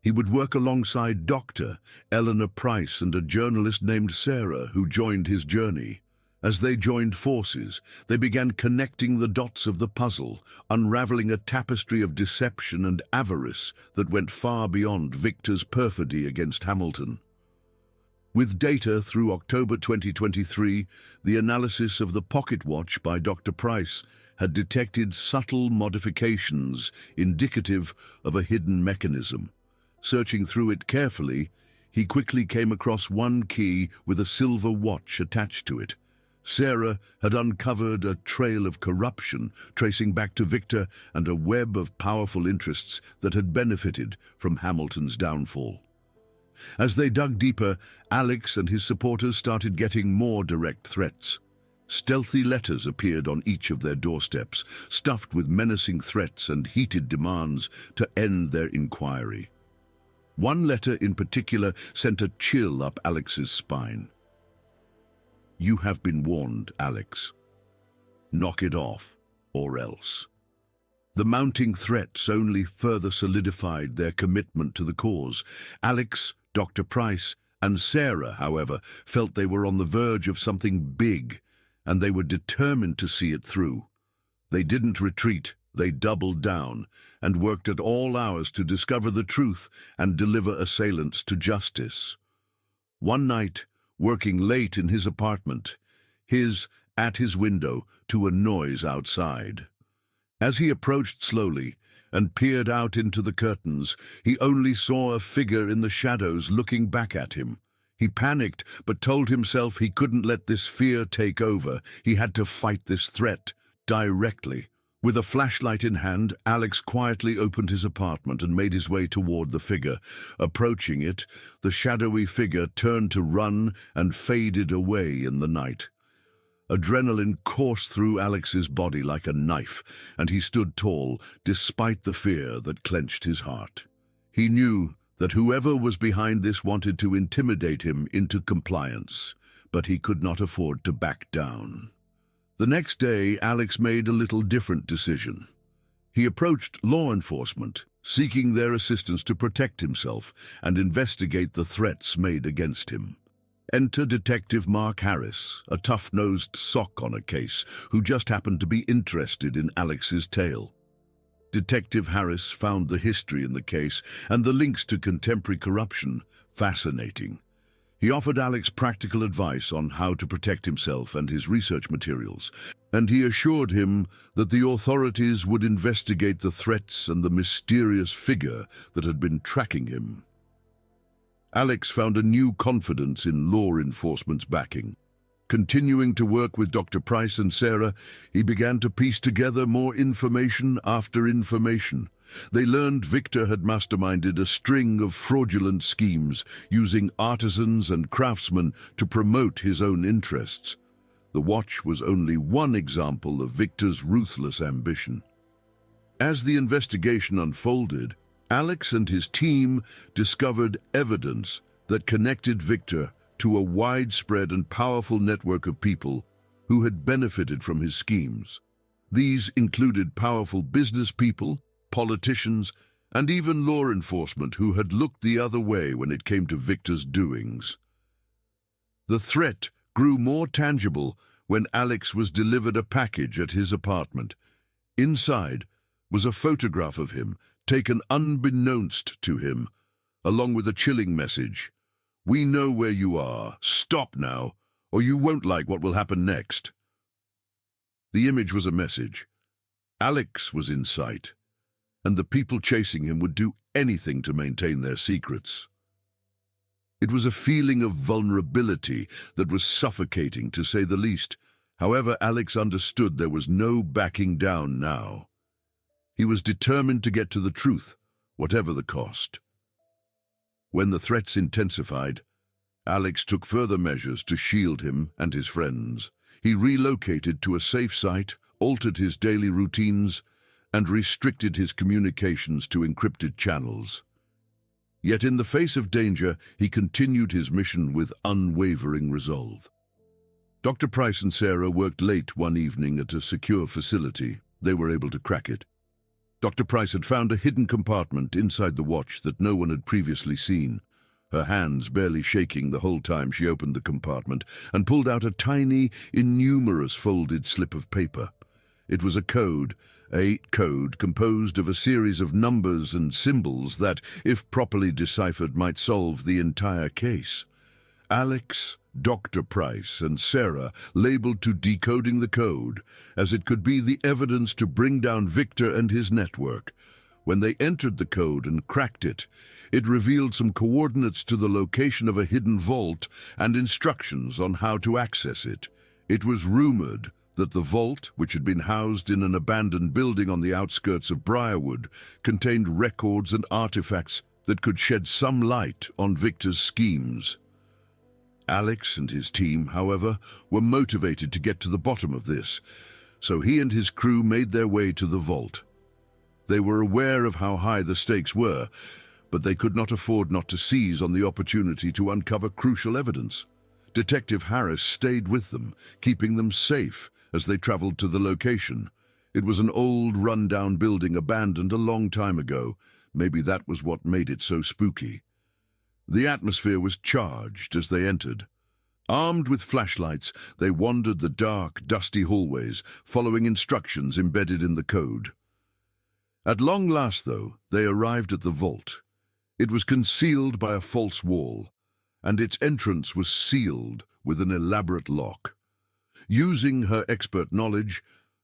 He would work alongside Dr. Eleanor Price and a journalist named Sarah who joined his journey. As they joined forces, they began connecting the dots of the puzzle, unraveling a tapestry of deception and avarice that went far beyond Victor's perfidy against Hamilton. With data through October 2023, the analysis of the pocket watch by Dr. Price had detected subtle modifications indicative of a hidden mechanism. Searching through it carefully, he quickly came across one key with a silver watch attached to it. Sarah had uncovered a trail of corruption tracing back to Victor and a web of powerful interests that had benefited from Hamilton's downfall. As they dug deeper, Alex and his supporters started getting more direct threats. Stealthy letters appeared on each of their doorsteps, stuffed with menacing threats and heated demands to end their inquiry. One letter in particular sent a chill up Alex's spine. "You have been warned, Alex. Knock it off, or else." The mounting threats only further solidified their commitment to the cause. Alex, Dr. Price, and Sarah, however, felt they were on the verge of something big, and they were determined to see it through. They didn't retreat. They doubled down and worked at all hours to discover the truth and deliver assailants to justice. One night, working late in his apartment, at his window, to a noise outside. As he approached slowly, and peered out into the curtains, he only saw a figure in the shadows looking back at him. He panicked, but told himself he couldn't let this fear take over. He had to fight this threat directly. With a flashlight in hand, Alex quietly opened his apartment and made his way toward the figure. Approaching it, the shadowy figure turned to run and faded away in the night. Adrenaline coursed through Alex's body like a knife, and he stood tall, despite the fear that clenched his heart. He knew that whoever was behind this wanted to intimidate him into compliance, but he could not afford to back down. The next day, Alex made a little different decision. He approached law enforcement, seeking their assistance to protect himself and investigate the threats made against him. Enter Detective Mark Harris, a tough-nosed sock on a case, who just happened to be interested in Alex's tale. Detective Harris found the history in the case and the links to contemporary corruption fascinating. He offered Alex practical advice on how to protect himself and his research materials, and he assured him that the authorities would investigate the threats and the mysterious figure that had been tracking him. Alex found a new confidence in law enforcement's backing. Continuing to work with Dr. Price and Sarah, he began to piece together more information after information. They learned Victor had masterminded a string of fraudulent schemes, using artisans and craftsmen to promote his own interests. The watch was only one example of Victor's ruthless ambition. As the investigation unfolded, Alex and his team discovered evidence that connected Victor to a widespread and powerful network of people who had benefited from his schemes. These included powerful business people, politicians, and even law enforcement who had looked the other way when it came to Victor's doings. The threat grew more tangible when Alex was delivered a package at his apartment. Inside was a photograph of him, taken unbeknownst to him, along with a chilling message. "We know where you are. Stop now, or you won't like what will happen next." The image was a message. Alex was in sight, and the people chasing him would do anything to maintain their secrets. It was a feeling of vulnerability that was suffocating, to say the least. However, Alex understood there was no backing down now. He was determined to get to the truth, whatever the cost. When the threats intensified, Alex took further measures to shield him and his friends. He relocated to a safe site, altered his daily routines, and restricted his communications to encrypted channels. Yet in the face of danger, he continued his mission with unwavering resolve. Dr. Price and Sarah worked late one evening at a secure facility. They were able to crack it. Dr. Price had found a hidden compartment inside the watch that no one had previously seen, her hands barely shaking the whole time she opened the compartment and pulled out a tiny, innumerous folded slip of paper. It was a code composed of a series of numbers and symbols that, if properly deciphered, might solve the entire case. Alex, Dr. Price, and Sarah labeled to decoding the code, as it could be the evidence to bring down Victor and his network. When they entered the code and cracked it, it revealed some coordinates to the location of a hidden vault and instructions on how to access it. It was rumored that the vault, which had been housed in an abandoned building on the outskirts of Briarwood, contained records and artifacts that could shed some light on Victor's schemes. Alex and his team, however, were motivated to get to the bottom of this, so he and his crew made their way to the vault. They were aware of how high the stakes were, but they could not afford not to seize on the opportunity to uncover crucial evidence. Detective Harris stayed with them, keeping them safe as they traveled to the location. It was an old, run-down building abandoned a long time ago. Maybe that was what made it so spooky. The atmosphere was charged as they entered. Armed with flashlights, they wandered the dark, dusty hallways, following instructions embedded in the code. At long last, though, they arrived at the vault. It was concealed by a false wall, and its entrance was sealed with an elaborate lock. Using her expert knowledge,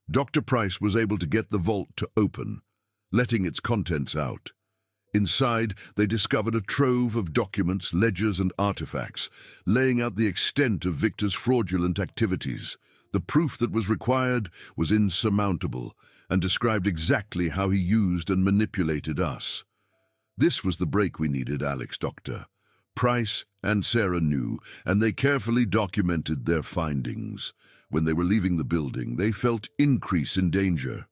Dr. Price was able to get the vault to open. letting its contents out. Inside, they discovered a trove of documents, ledgers, and artifacts, laying out the extent of Victor's fraudulent activities. The proof that was required was insurmountable and described exactly how he used and manipulated us. This was the break we needed, Alex, Doctor. Price and Sarah knew, and they carefully documented their findings. When they were leaving the building, they felt increase in danger.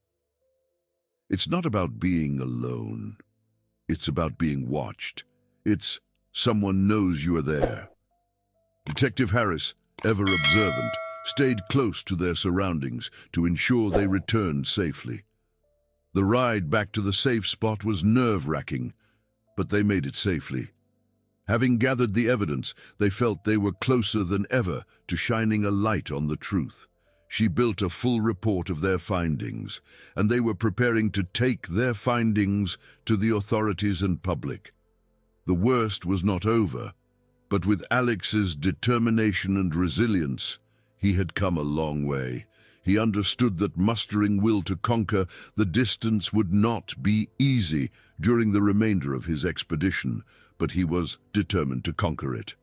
It's not about being alone. It's about being watched. It's someone knows you are there. Detective Harris, ever observant, stayed close to their surroundings to ensure they returned safely. The ride back to the safe spot was nerve-wracking, but they made it safely. Having gathered the evidence, they felt they were closer than ever to shining a light on the truth. She built a full report of their findings, and they were preparing to take their findings to the authorities and public. The worst was not over, but with Alex's determination and resilience, he had come a long way. He understood that mustering will to conquer the distance would not be easy during the remainder of his expedition, but he was determined to conquer it.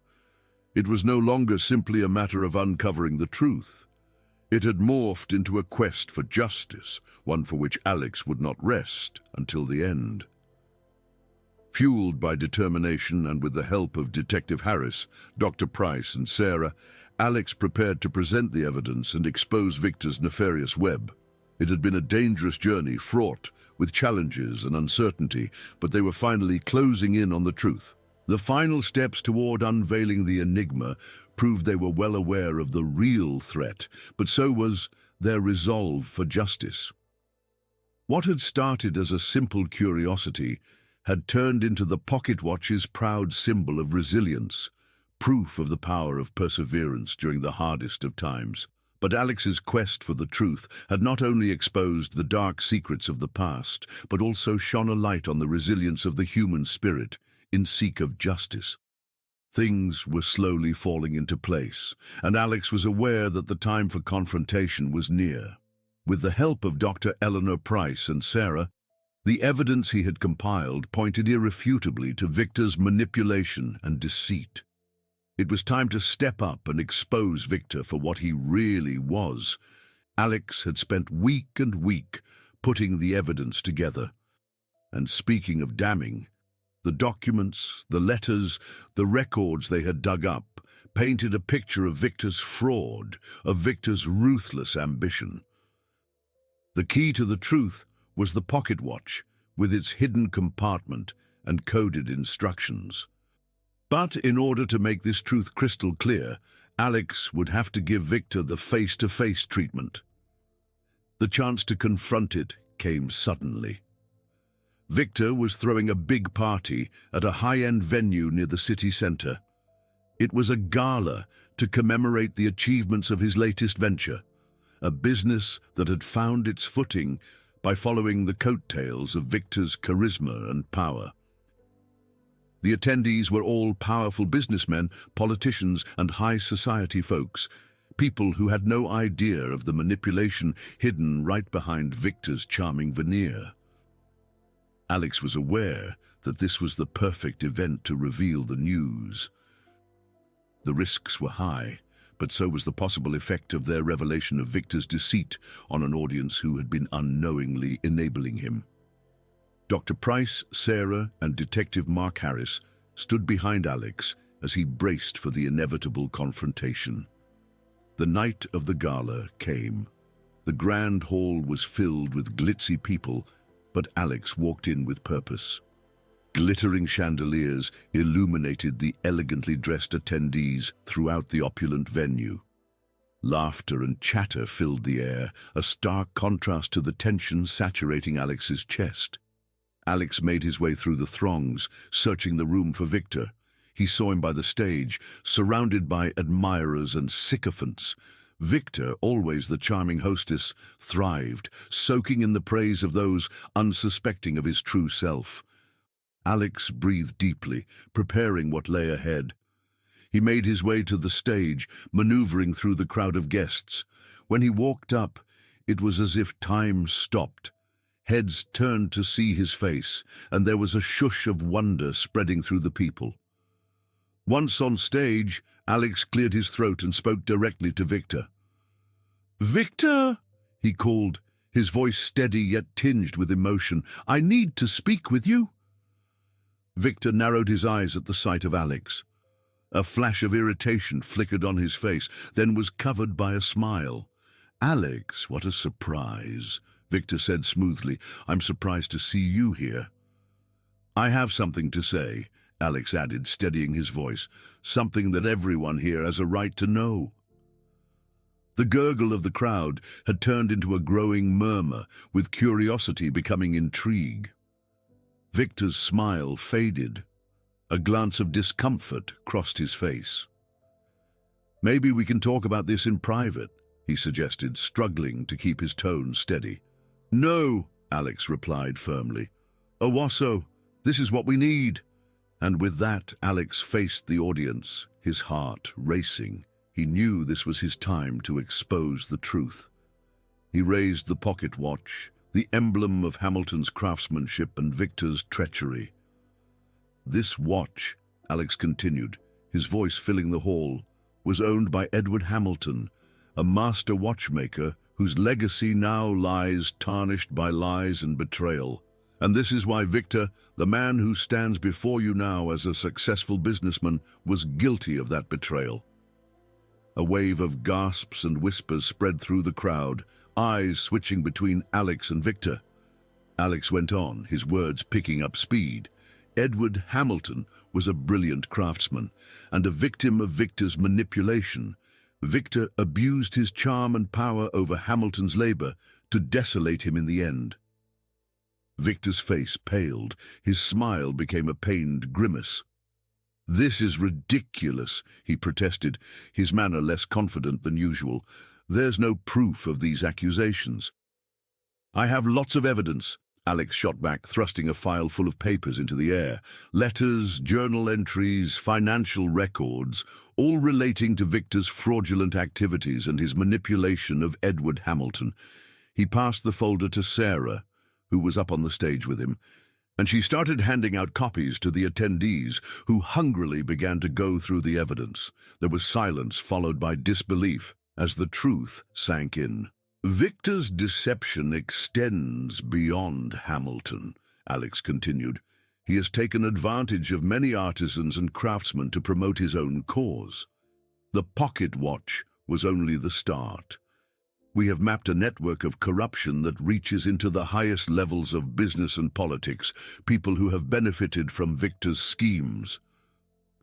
It was no longer simply a matter of uncovering the truth. It had morphed into a quest for justice, one for which Alex would not rest until the end. Fueled by determination and with the help of Detective Harris, Dr. Price, and Sarah, Alex prepared to present the evidence and expose Victor's nefarious web. It had been a dangerous journey, fraught with challenges and uncertainty, but they were finally closing in on the truth. The final steps toward unveiling the enigma proved they were well aware of the real threat, but so was their resolve for justice. What had started as a simple curiosity had turned into the pocket watch's proud symbol of resilience, proof of the power of perseverance during the hardest of times. But Alex's quest for the truth had not only exposed the dark secrets of the past, but also shone a light on the resilience of the human spirit in seek of justice. Things were slowly falling into place, and Alex was aware that the time for confrontation was near. With the help of Dr. Eleanor Price and Sarah, the evidence he had compiled pointed irrefutably to Victor's manipulation and deceit. It was time to step up and expose Victor for what he really was. Alex had spent week and week putting the evidence together. And speaking of damning, the documents, the letters, the records they had dug up painted a picture of Victor's fraud, of Victor's ruthless ambition. The key to the truth was the pocket watch, with its hidden compartment and coded instructions. But in order to make this truth crystal clear, Alex would have to give Victor the face-to-face treatment. The chance to confront it came suddenly. Victor was throwing a big party at a high-end venue near the city center. It was a gala to commemorate the achievements of his latest venture, a business that had found its footing by following the coattails of Victor's charisma and power. The attendees were all powerful businessmen, politicians, and high society folks, people who had no idea of the manipulation hidden right behind Victor's charming veneer. Alex was aware that this was the perfect event to reveal the news. The risks were high, but so was the possible effect of their revelation of Victor's deceit on an audience who had been unknowingly enabling him. Dr. Price, Sarah, and Detective Mark Harris stood behind Alex as he braced for the inevitable confrontation. The night of the gala came. The grand hall was filled with glitzy people, but Alex walked in with purpose. Glittering chandeliers illuminated the elegantly dressed attendees throughout the opulent venue. Laughter and chatter filled the air, a stark contrast to the tension saturating Alex's chest. Alex made his way through the throngs, searching the room for Victor. He saw him by the stage, surrounded by admirers and sycophants. Victor, always the charming hostess, thrived, soaking in the praise of those unsuspecting of his true self. Alex breathed deeply, preparing what lay ahead. He made his way to the stage, maneuvering through the crowd of guests. When he walked up, it was as if time stopped. Heads turned to see his face, and there was a shush of wonder spreading through the people. Once on stage, Alex cleared his throat and spoke directly to Victor. "Victor," he called, his voice steady yet tinged with emotion, "I need to speak with you." Victor narrowed his eyes at the sight of Alex. A flash of irritation flickered on his face, then was covered by a smile. "Alex, what a surprise," Victor said smoothly. "I'm surprised to see you here." "I have something to say," Alex added, steadying his voice. "Something that everyone here has a right to know." The gurgle of the crowd had turned into a growing murmur, with curiosity becoming intrigue. Victor's smile faded. A glance of discomfort crossed his face. "Maybe we can talk about this in private," he suggested, struggling to keep his tone steady. "No," Alex replied firmly. "Owasso, this is what we need." And with that, Alex faced the audience, his heart racing. He knew this was his time to expose the truth. He raised the pocket watch, the emblem of Hamilton's craftsmanship and Victor's treachery. "This watch," Alex continued, his voice filling the hall, "was owned by Edward Hamilton, a master watchmaker whose legacy now lies tarnished by lies and betrayal. And this is why Victor, the man who stands before you now as a successful businessman, was guilty of that betrayal." A wave of gasps and whispers spread through the crowd, eyes switching between Alex and Victor. Alex went on, his words picking up speed. "Edward Hamilton was a brilliant craftsman and a victim of Victor's manipulation. Victor abused his charm and power over Hamilton's labor to desolate him in the end." Victor's face paled. His smile became a pained grimace. "This is ridiculous," he protested, his manner less confident than usual. "There's no proof of these accusations." "I have lots of evidence," Alex shot back, thrusting a file full of papers into the air. Letters, journal entries, financial records, all relating to Victor's fraudulent activities and his manipulation of Edward Hamilton. He passed the folder to Sarah, who was up on the stage with him, and she started handing out copies to the attendees, who hungrily began to go through the evidence. There was silence followed by disbelief as the truth sank in. "Victor's deception extends beyond Hamilton," Alex continued. "He has taken advantage of many artisans and craftsmen to promote his own cause. The pocket watch was only the start. We have mapped a network of corruption that reaches into the highest levels of business and politics, people who have benefited from Victor's schemes."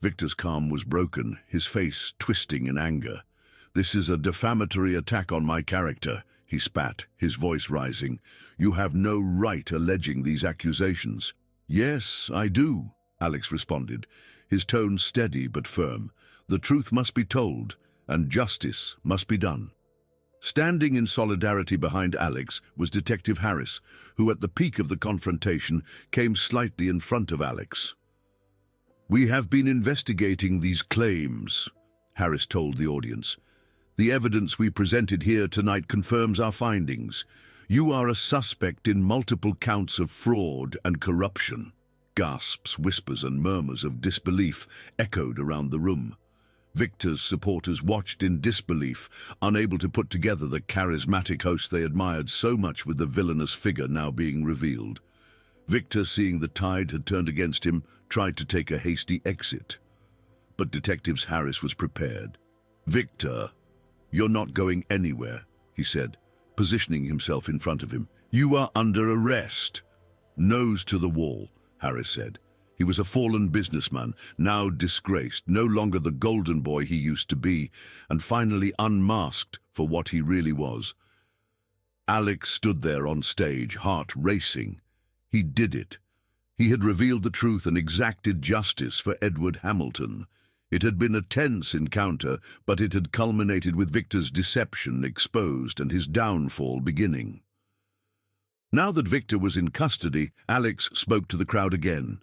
Victor's calm was broken, his face twisting in anger. "This is a defamatory attack on my character," he spat, his voice rising. "You have no right alleging these accusations." "Yes, I do," Alex responded, his tone steady but firm. "The truth must be told, and justice must be done." Standing in solidarity behind Alex was Detective Harris, who at the peak of the confrontation came slightly in front of Alex. "We have been investigating these claims," Harris told the audience. "The evidence we presented here tonight confirms our findings. You are a suspect in multiple counts of fraud and corruption." Gasps, whispers, and murmurs of disbelief echoed around the room. Victor's supporters watched in disbelief, unable to put together the charismatic host they admired so much with the villainous figure now being revealed. Victor, seeing the tide had turned against him, tried to take a hasty exit. But Detective Harris was prepared. "Victor, you're not going anywhere," he said, positioning himself in front of him. "You are under arrest." "Nose to the wall," Harris said. He was a fallen businessman, now disgraced, no longer the golden boy he used to be, and finally unmasked for what he really was. Alex stood there on stage, heart racing. He did it. He had revealed the truth and exacted justice for Edward Hamilton. It had been a tense encounter, but it had culminated with Victor's deception exposed and his downfall beginning. Now that Victor was in custody, Alex spoke to the crowd again.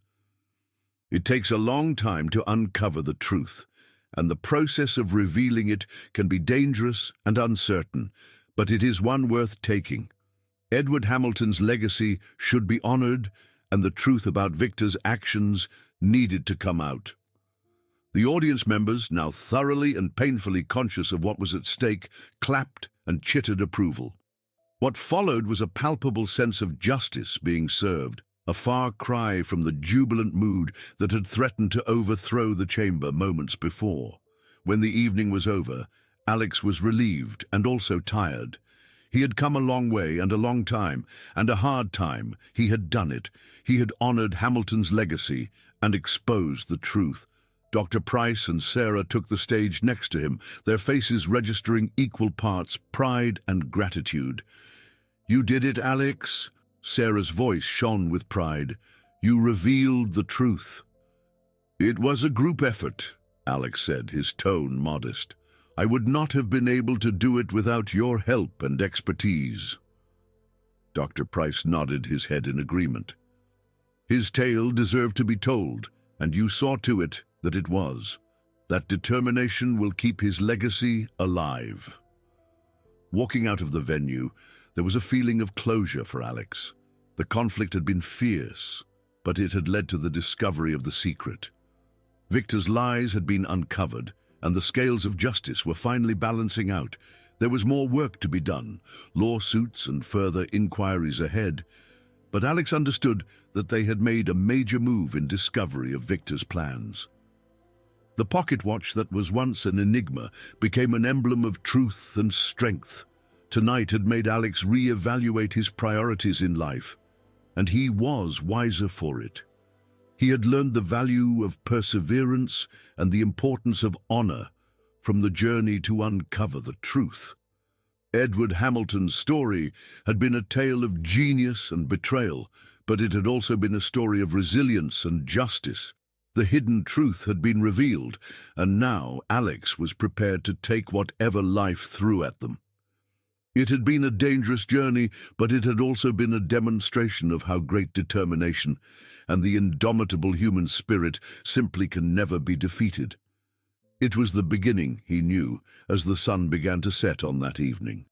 "It takes a long time to uncover the truth, and the process of revealing it can be dangerous and uncertain, but it is one worth taking. Edward Hamilton's legacy should be honored, and the truth about Victor's actions needed to come out. The audience members, now thoroughly and painfully conscious of what was at stake, clapped and chittered approval. What followed was a palpable sense of justice being served, a far cry from the jubilant mood that had threatened to overthrow the chamber moments before. When the evening was over, Alex was relieved and also tired. He had come a long way and a long time, and a hard time. He had done it. He had honored Hamilton's legacy and exposed the truth. Dr. Price and Sarah took the stage next to him, their faces registering equal parts pride and gratitude. "You did it, Alex." Sarah's voice shone with pride. "You revealed the truth." "It was a group effort," Alex said, his tone modest. "I would not have been able to do it without your help and expertise." Dr. Price nodded his head in agreement. "His tale deserved to be told, and you saw to it that it was. That determination will keep his legacy alive." Walking out of the venue, there was a feeling of closure for Alex. The conflict had been fierce, but it had led to the discovery of the secret. Victor's lies had been uncovered, and the scales of justice were finally balancing out. There was more work to be done, lawsuits and further inquiries ahead, but Alex understood that they had made a major move in discovery of Victor's plans. The pocket watch that was once an enigma became an emblem of truth and strength. Tonight had made Alex re-evaluate his priorities in life, and he was wiser for it. He had learned the value of perseverance and the importance of honor from the journey to uncover the truth. Edward Hamilton's story had been a tale of genius and betrayal, but it had also been a story of resilience and justice. The hidden truth had been revealed, and now Alex was prepared to take whatever life threw at them. It had been a dangerous journey, but it had also been a demonstration of how great determination and the indomitable human spirit simply can never be defeated. It was the beginning, he knew, as the sun began to set on that evening.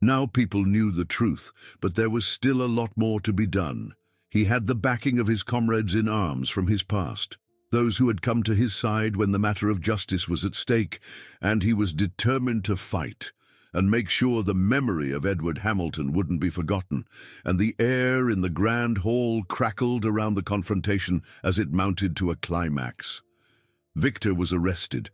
Now people knew the truth, but there was still a lot more to be done. He had the backing of his comrades in arms from his past, those who had come to his side when the matter of justice was at stake, and he was determined to fight and make sure the memory of Edward Hamilton wouldn't be forgotten, and the air in the grand hall crackled around the confrontation as it mounted to a climax. Victor was arrested.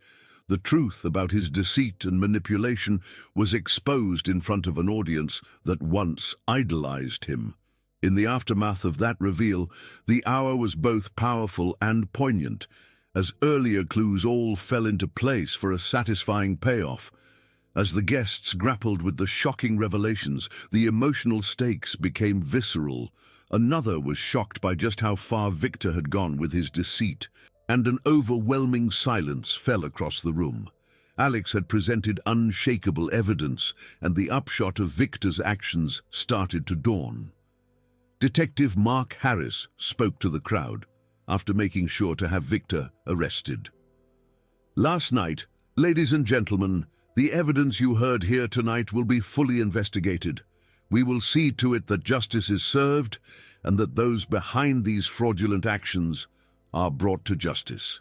The truth about his deceit and manipulation was exposed in front of an audience that once idolized him. In the aftermath of that reveal, the hour was both powerful and poignant, as earlier clues all fell into place for a satisfying payoff. As the guests grappled with the shocking revelations, the emotional stakes became visceral. Another was shocked by just how far Victor had gone with his deceit, and an overwhelming silence fell across the room. Alex had presented unshakable evidence, and the upshot of Victor's actions started to dawn. Detective Mark Harris spoke to the crowd, after making sure to have Victor arrested. "Last night, ladies and gentlemen, the evidence you heard here tonight will be fully investigated. We will see to it that justice is served and that those behind these fraudulent actions are brought to justice."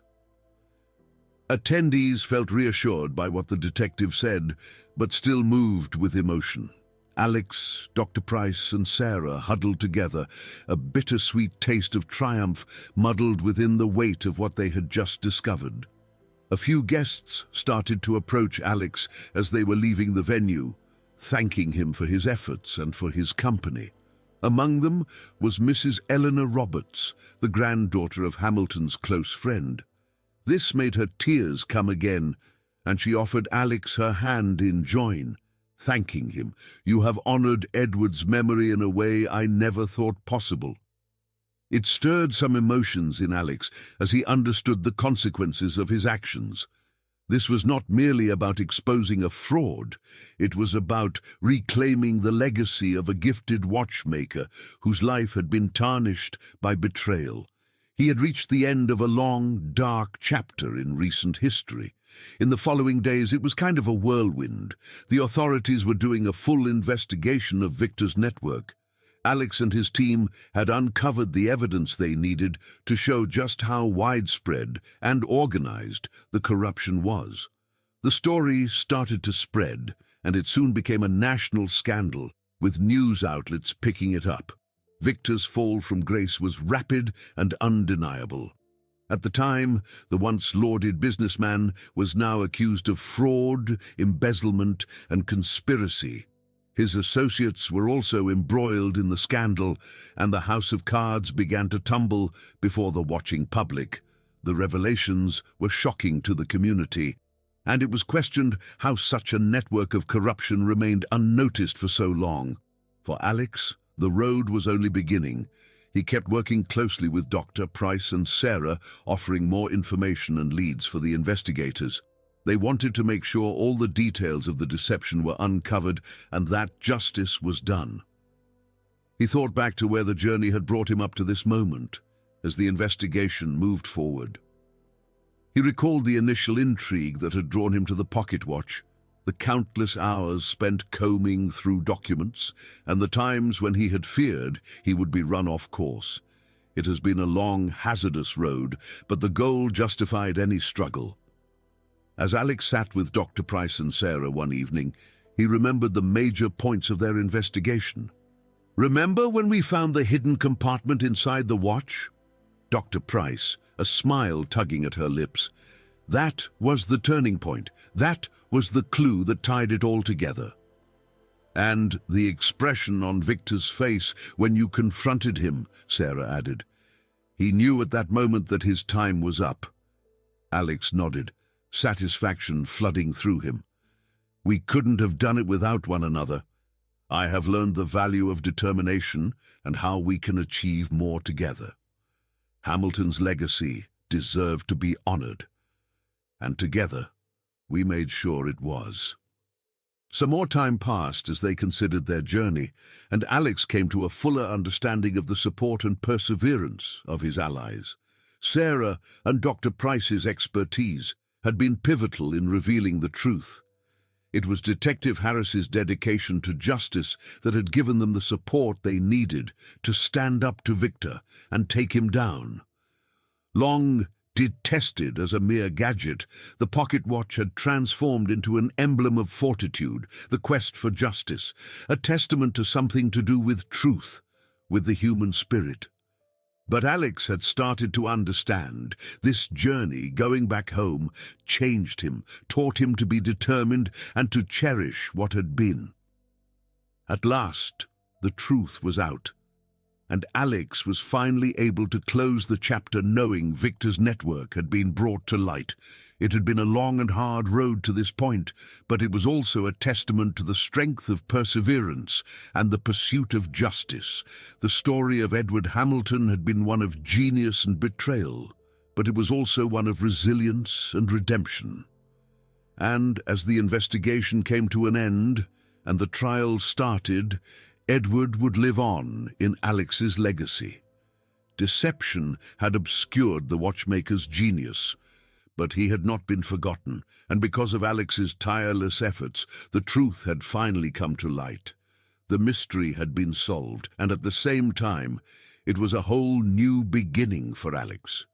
Attendees felt reassured by what the detective said, but still moved with emotion. Alex, Dr. Price, and Sarah huddled together, a bittersweet taste of triumph muddled within the weight of what they had just discovered. A few guests started to approach Alex as they were leaving the venue, thanking him for his efforts and for his company. Among them was Mrs. Eleanor Roberts, the granddaughter of Hamilton's close friend. This made her tears come again, and she offered Alex her hand in join, thanking him. "You have honored Edward's memory in a way I never thought possible." It stirred some emotions in Alex as he understood the consequences of his actions. This was not merely about exposing a fraud, it was about reclaiming the legacy of a gifted watchmaker whose life had been tarnished by betrayal. He had reached the end of a long, dark chapter in recent history, In the following days, it was kind of a whirlwind. The authorities were doing a full investigation of Victor's network. Alex and his team had uncovered the evidence they needed to show just how widespread and organized the corruption was. The story started to spread, and it soon became a national scandal, with news outlets picking it up. Victor's fall from grace was rapid and undeniable. At the time, the once lauded businessman was now accused of fraud, embezzlement, and conspiracy. His associates were also embroiled in the scandal, and the house of cards began to tumble before the watching public. The revelations were shocking to the community, and it was questioned how such a network of corruption remained unnoticed for so long. For Alex, the road was only beginning. He kept working closely with Dr. Price and Sarah, offering more information and leads for the investigators. They wanted to make sure all the details of the deception were uncovered and that justice was done. He thought back to where the journey had brought him up to this moment, as the investigation moved forward. He recalled the initial intrigue that had drawn him to the pocket watch, the countless hours spent combing through documents, and the times when he had feared he would be run off course. It has been a long, hazardous road, but the goal justified any struggle. As Alex sat with Dr. Price and Sarah one evening, he remembered the major points of their investigation. "Remember when we found the hidden compartment inside the watch?" Dr. Price, a smile tugging at her lips. "That was the turning point. That was the clue that tied it all together." "And the expression on Victor's face when you confronted him," Sarah added. "He knew at that moment that his time was up." Alex nodded, satisfaction flooding through him. "We couldn't have done it without one another. I have learned the value of determination and how we can achieve more together. Hamilton's legacy deserved to be honored, and together we made sure it was." Some more time passed as they considered their journey, and Alex came to a fuller understanding of the support and perseverance of his allies. Sarah and Dr. Price's expertise had been pivotal in revealing the truth. It was Detective Harris's dedication to justice that had given them the support they needed to stand up to Victor and take him down. Long detested as a mere gadget, the pocket watch had transformed into an emblem of fortitude, the quest for justice, a testament to something to do with truth, with the human spirit. But Alex had started to understand. This journey, going back home, changed him, taught him to be determined and to cherish what had been. At last, the truth was out, and Alex was finally able to close the chapter knowing Victor's network had been brought to light. It had been a long and hard road to this point, but it was also a testament to the strength of perseverance and the pursuit of justice. The story of Edward Hamilton had been one of genius and betrayal, but it was also one of resilience and redemption. And as the investigation came to an end and the trial started, Edward would live on in Alex's legacy. Deception had obscured the watchmaker's genius, but he had not been forgotten, and because of Alex's tireless efforts, the truth had finally come to light. The mystery had been solved, and at the same time, it was a whole new beginning for Alex.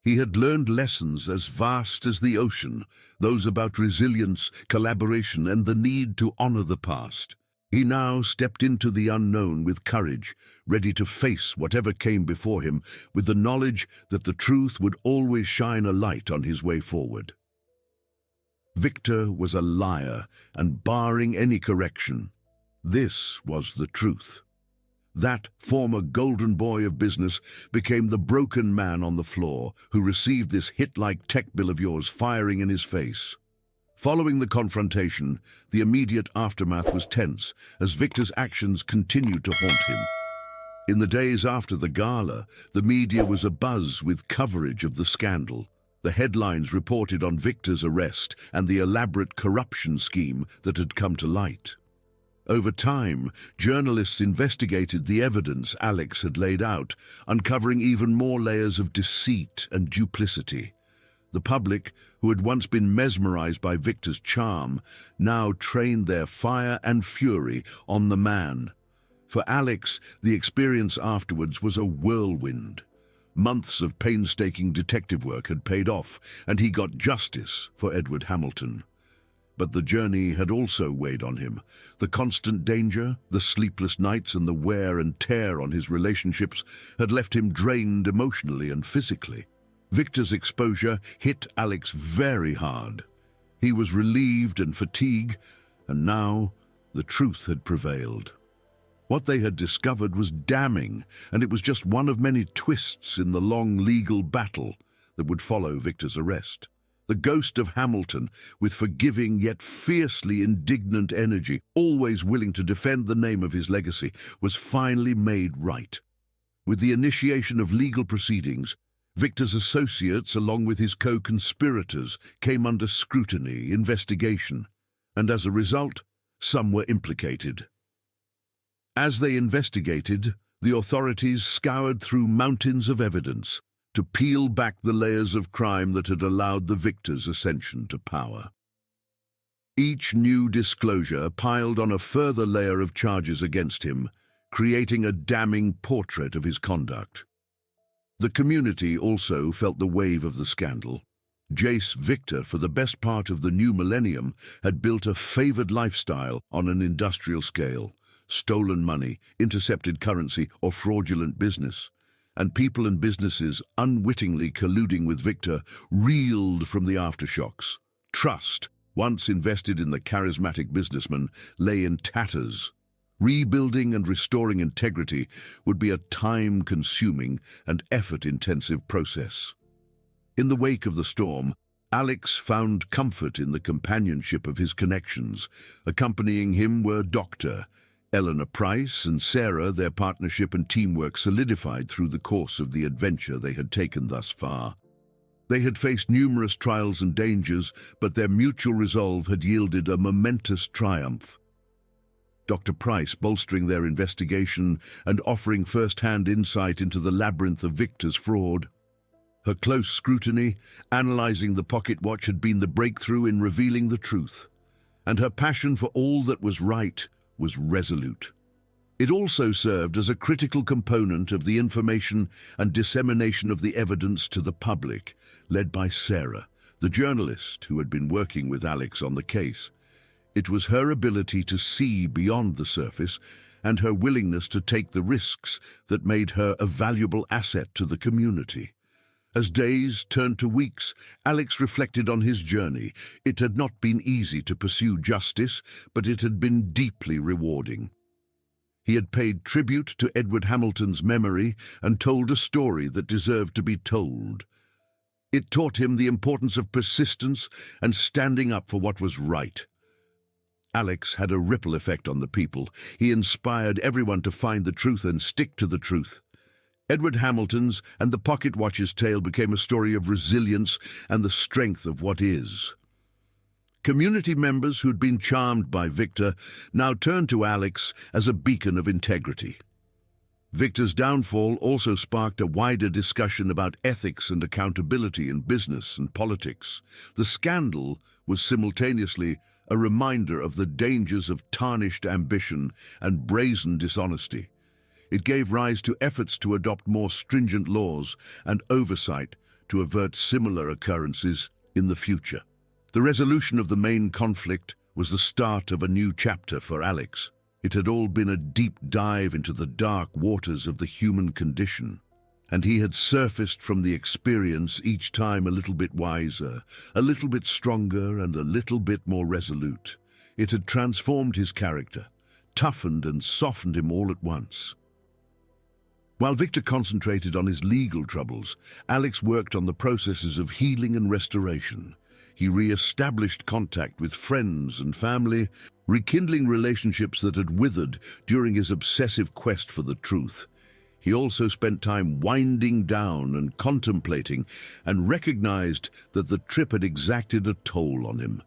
He had learned lessons as vast as the ocean, those about resilience, collaboration, and the need to honor the past. He now stepped into the unknown with courage, ready to face whatever came before him, with the knowledge that the truth would always shine a light on his way forward. Victor was a liar, and barring any correction, this was the truth. That former golden boy of business became the broken man on the floor who received this hit-like tech bill of yours firing in his face. Following the confrontation, the immediate aftermath was tense as Victor's actions continued to haunt him. In the days after the gala, the media was abuzz with coverage of the scandal. The headlines reported on Victor's arrest and the elaborate corruption scheme that had come to light. Over time, journalists investigated the evidence Alex had laid out, uncovering even more layers of deceit and duplicity. The public, who had once been mesmerized by Victor's charm, now trained their fire and fury on the man. For Alex, the experience afterwards was a whirlwind. Months of painstaking detective work had paid off, and he got justice for Edward Hamilton. But the journey had also weighed on him. The constant danger, the sleepless nights, and the wear and tear on his relationships had left him drained emotionally and physically. Victor's exposure hit Alex very hard. He was relieved and fatigued, and now the truth had prevailed. What they had discovered was damning, and it was just one of many twists in the long legal battle that would follow Victor's arrest. The ghost of Hamilton, with forgiving yet fiercely indignant energy, always willing to defend the name of his legacy, was finally made right. With the initiation of legal proceedings, Victor's associates, along with his co-conspirators, came under scrutiny, investigation, and as a result, some were implicated. As they investigated, the authorities scoured through mountains of evidence to peel back the layers of crime that had allowed the Victor's ascension to power. Each new disclosure piled on a further layer of charges against him, creating a damning portrait of his conduct. The community also felt the wave of the scandal. Jace Victor, for the best part of the new millennium, had built a favored lifestyle on an industrial scale. Stolen money, intercepted currency, or fraudulent business. And people and businesses, unwittingly colluding with Victor, reeled from the aftershocks. Trust, once invested in the charismatic businessman, lay in tatters. Rebuilding and restoring integrity would be a time-consuming and effort-intensive process. In the wake of the storm, Alex found comfort in the companionship of his connections. Accompanying him were Dr. Eleanor Price and Sarah. Their partnership and teamwork solidified through the course of the adventure they had taken thus far. They had faced numerous trials and dangers, but their mutual resolve had yielded a momentous triumph. Dr. Price bolstering their investigation and offering first-hand insight into the labyrinth of Victor's fraud. Her close scrutiny, analyzing the pocket watch, had been the breakthrough in revealing the truth, and her passion for all that was right was resolute. It also served as a critical component of the information and dissemination of the evidence to the public, led by Sarah, the journalist who had been working with Alex on the case. It was her ability to see beyond the surface and her willingness to take the risks that made her a valuable asset to the community. As days turned to weeks, Alex reflected on his journey. It had not been easy to pursue justice, but it had been deeply rewarding. He had paid tribute to Edward Hamilton's memory and told a story that deserved to be told. It taught him the importance of persistence and standing up for what was right. Alex had a ripple effect on the people. He inspired everyone to find the truth and stick to the truth. Edward Hamilton's and the pocket watch's tale became a story of resilience and the strength of what is. Community members who'd been charmed by Victor now turned to Alex as a beacon of integrity. Victor's downfall also sparked a wider discussion about ethics and accountability in business and politics. The scandal was simultaneously a reminder of the dangers of tarnished ambition and brazen dishonesty. It gave rise to efforts to adopt more stringent laws and oversight to avert similar occurrences in the future. The resolution of the main conflict was the start of a new chapter for Alex. It had all been a deep dive into the dark waters of the human condition, and he had surfaced from the experience each time a little bit wiser, a little bit stronger, and a little bit more resolute. It had transformed his character, toughened and softened him all at once. While Victor concentrated on his legal troubles, Alex worked on the processes of healing and restoration. He re-established contact with friends and family, rekindling relationships that had withered during his obsessive quest for the truth. He also spent time winding down and contemplating, and recognized that the trip had exacted a toll on him.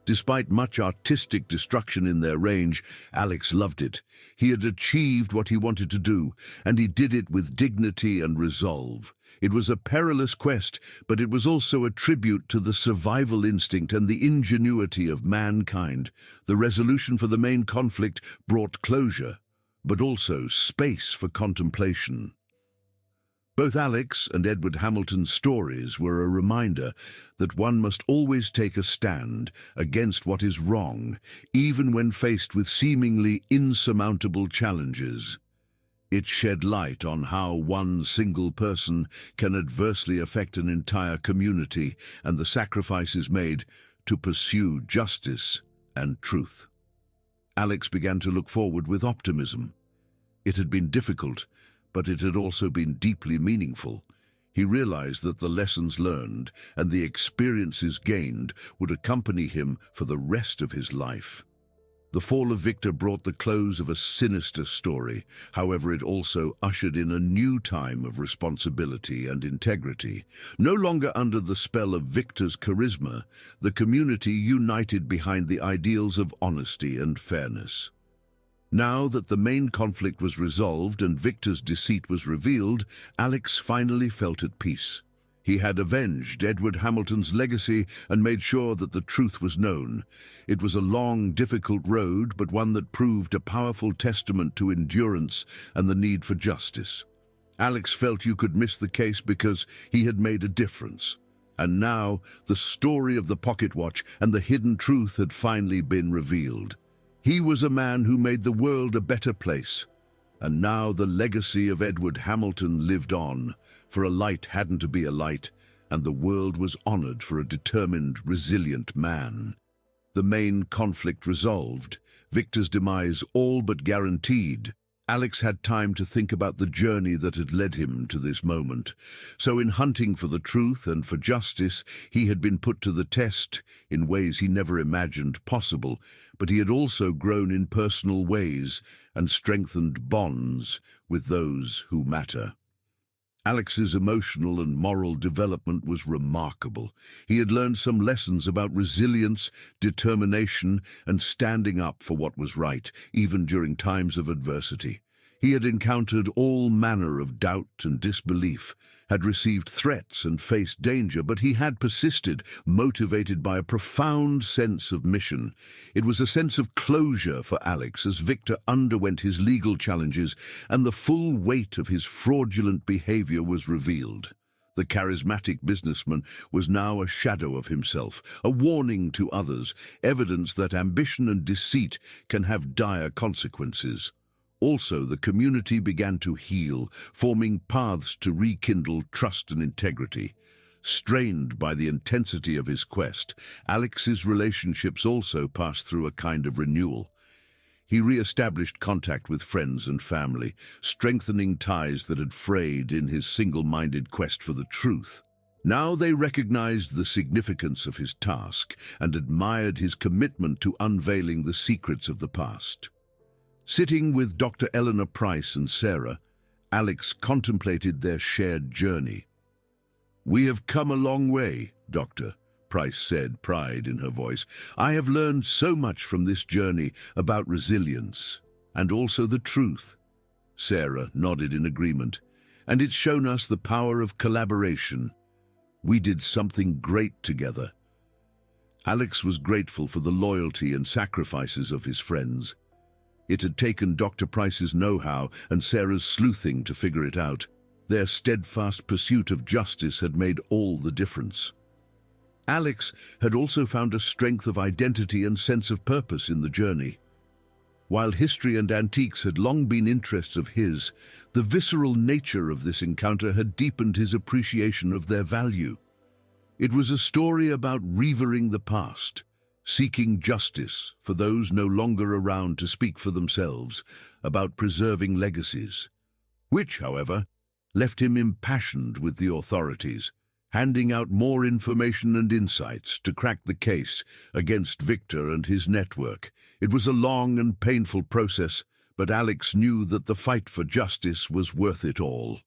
Despite much artistic destruction in their range, Alex loved it. He had achieved what he wanted to do, and he did it with dignity and resolve. It was a perilous quest, but it was also a tribute to the survival instinct and the ingenuity of mankind. The resolution for the main conflict brought closure, but also space for contemplation. Both Alex and Edward Hamilton's stories were a reminder that one must always take a stand against what is wrong, even when faced with seemingly insurmountable challenges. It shed light on how one single person can adversely affect an entire community and the sacrifices made to pursue justice and truth. Alex began to look forward with optimism. It had been difficult, but it had also been deeply meaningful. He realized that the lessons learned and the experiences gained would accompany him for the rest of his life. The fall of Victor brought the close of a sinister story. However, it also ushered in a new time of responsibility and integrity. No longer under the spell of Victor's charisma, the community united behind the ideals of honesty and fairness. Now that the main conflict was resolved and Victor's deceit was revealed, Alex finally felt at peace. He had avenged Edward Hamilton's legacy and made sure that the truth was known. It was a long, difficult road, but one that proved a powerful testament to endurance and the need for justice. Alex felt you could miss the case because he had made a difference. And now, the story of the pocket watch and the hidden truth had finally been revealed. He was a man who made the world a better place. And now the legacy of Edward Hamilton lived on, for a light hadn't to be a light, and the world was honored for a determined, resilient man. The main conflict resolved, Victor's demise all but guaranteed. Alex had time to think about the journey that had led him to this moment. So in hunting for the truth and for justice, he had been put to the test in ways he never imagined possible, but he had also grown in personal ways and strengthened bonds with those who matter. Alex's emotional and moral development was remarkable. He had learned some lessons about resilience, determination, and standing up for what was right, even during times of adversity. He had encountered all manner of doubt and disbelief, had received threats and faced danger, but he had persisted, motivated by a profound sense of mission. It was a sense of closure for Alex as Victor underwent his legal challenges and the full weight of his fraudulent behavior was revealed. The charismatic businessman was now a shadow of himself, a warning to others, evidence that ambition and deceit can have dire consequences. Also, the community began to heal, forming paths to rekindle trust and integrity. Strained by the intensity of his quest, Alex's relationships also passed through a kind of renewal. He re-established contact with friends and family, strengthening ties that had frayed in his single-minded quest for the truth. Now they recognized the significance of his task and admired his commitment to unveiling the secrets of the past. Sitting with Dr. Eleanor Price and Sarah, Alex contemplated their shared journey. "We have come a long way, Doctor," Price said, pride in her voice. "I have learned so much from this journey about resilience and also the truth." Sarah nodded in agreement. "And it's shown us the power of collaboration. We did something great together." Alex was grateful for the loyalty and sacrifices of his friends. It had taken Dr. Price's know-how and Sarah's sleuthing to figure it out. Their steadfast pursuit of justice had made all the difference. Alex had also found a strength of identity and sense of purpose in the journey. While history and antiques had long been interests of his, the visceral nature of this encounter had deepened his appreciation of their value. It was a story about revering the past, seeking justice for those no longer around to speak for themselves, about preserving legacies, which, however, left him impassioned with the authorities, handing out more information and insights to crack the case against Victor and his network. It was a long and painful process, but Alex knew that the fight for justice was worth it all.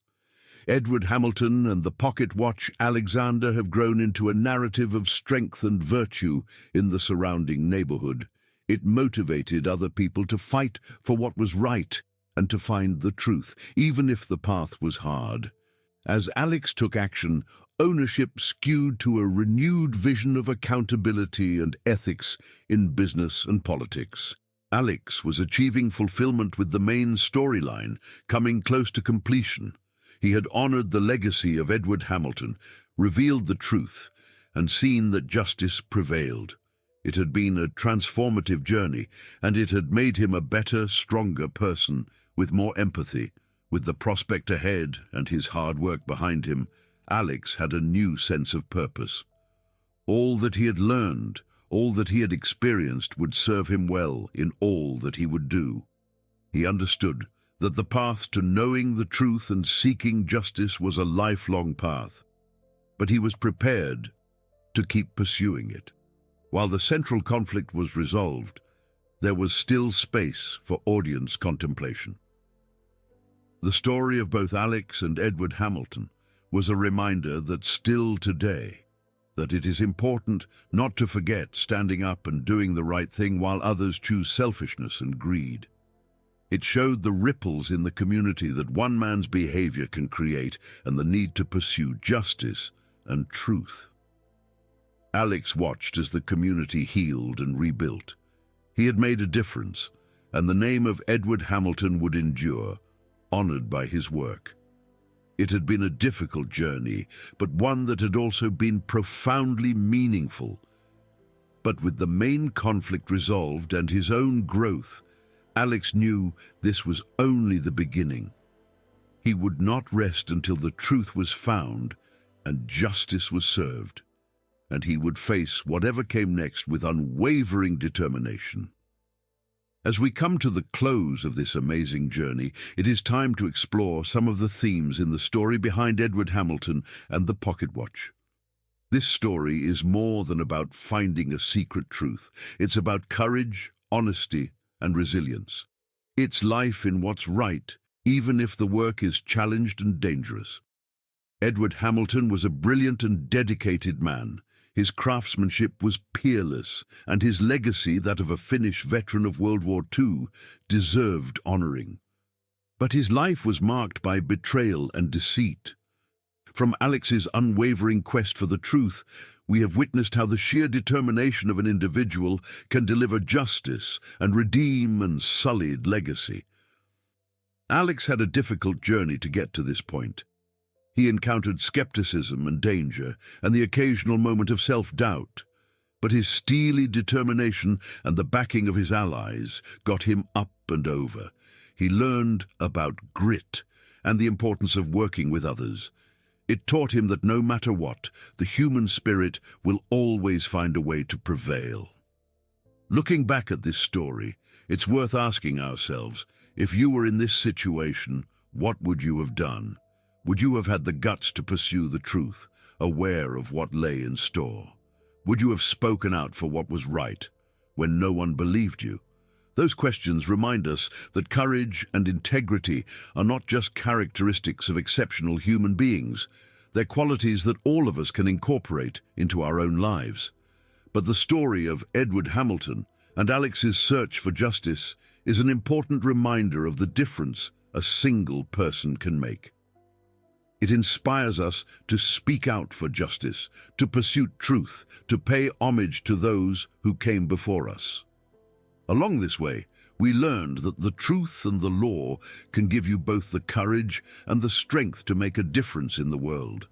Edward Hamilton and the pocket watch Alexander have grown into a narrative of strength and virtue in the surrounding neighborhood. It motivated other people to fight for what was right and to find the truth, even if the path was hard. As Alex took action, ownership skewed to a renewed vision of accountability and ethics in business and politics. Alex was achieving fulfillment with the main storyline coming close to completion. He had honored the legacy of Edward Hamilton, revealed the truth, and seen that justice prevailed. It had been a transformative journey, and it had made him a better, stronger person, with more empathy. With the prospect ahead and his hard work behind him, Alex had a new sense of purpose. All that he had learned, all that he had experienced would serve him well in all that he would do. He understood that the path to knowing the truth and seeking justice was a lifelong path, but he was prepared to keep pursuing it. While the central conflict was resolved, there was still space for audience contemplation. The story of both Alex and Edward Hamilton was a reminder that still today, that it is important not to forget standing up and doing the right thing while others choose selfishness and greed. It showed the ripples in the community that one man's behavior can create and the need to pursue justice and truth. Alex watched as the community healed and rebuilt. He had made a difference, and the name of Edward Hamilton would endure, honored by his work. It had been a difficult journey, but one that had also been profoundly meaningful. But with the main conflict resolved and his own growth, Alex knew this was only the beginning. He would not rest until the truth was found and justice was served, and he would face whatever came next with unwavering determination. As we come to the close of this amazing journey, it is time to explore some of the themes in the story behind Edward Hamilton and the pocket watch. This story is more than about finding a secret truth. It's about courage, honesty, and resilience. It's life in what's right, even if the work is challenged and dangerous. Edward Hamilton was a brilliant and dedicated man. His craftsmanship was peerless, and his legacy, that of a Finnish veteran of World War II, deserved honoring. But his life was marked by betrayal and deceit. From Alex's unwavering quest for the truth, we have witnessed how the sheer determination of an individual can deliver justice and redeem a sullied legacy. Alex had a difficult journey to get to this point. He encountered skepticism and danger, and the occasional moment of self-doubt. But his steely determination and the backing of his allies got him up and over. He learned about grit and the importance of working with others. It taught him that no matter what, the human spirit will always find a way to prevail. Looking back at this story, it's worth asking ourselves, if you were in this situation, what would you have done? Would you have had the guts to pursue the truth, aware of what lay in store? Would you have spoken out for what was right, when no one believed you? Those questions remind us that courage and integrity are not just characteristics of exceptional human beings. They're qualities that all of us can incorporate into our own lives. But the story of Edward Hamilton and Alex's search for justice is an important reminder of the difference a single person can make. It inspires us to speak out for justice, to pursue truth, to pay homage to those who came before us. Along this way, we learned that the truth and the law can give you both the courage and the strength to make a difference in the world.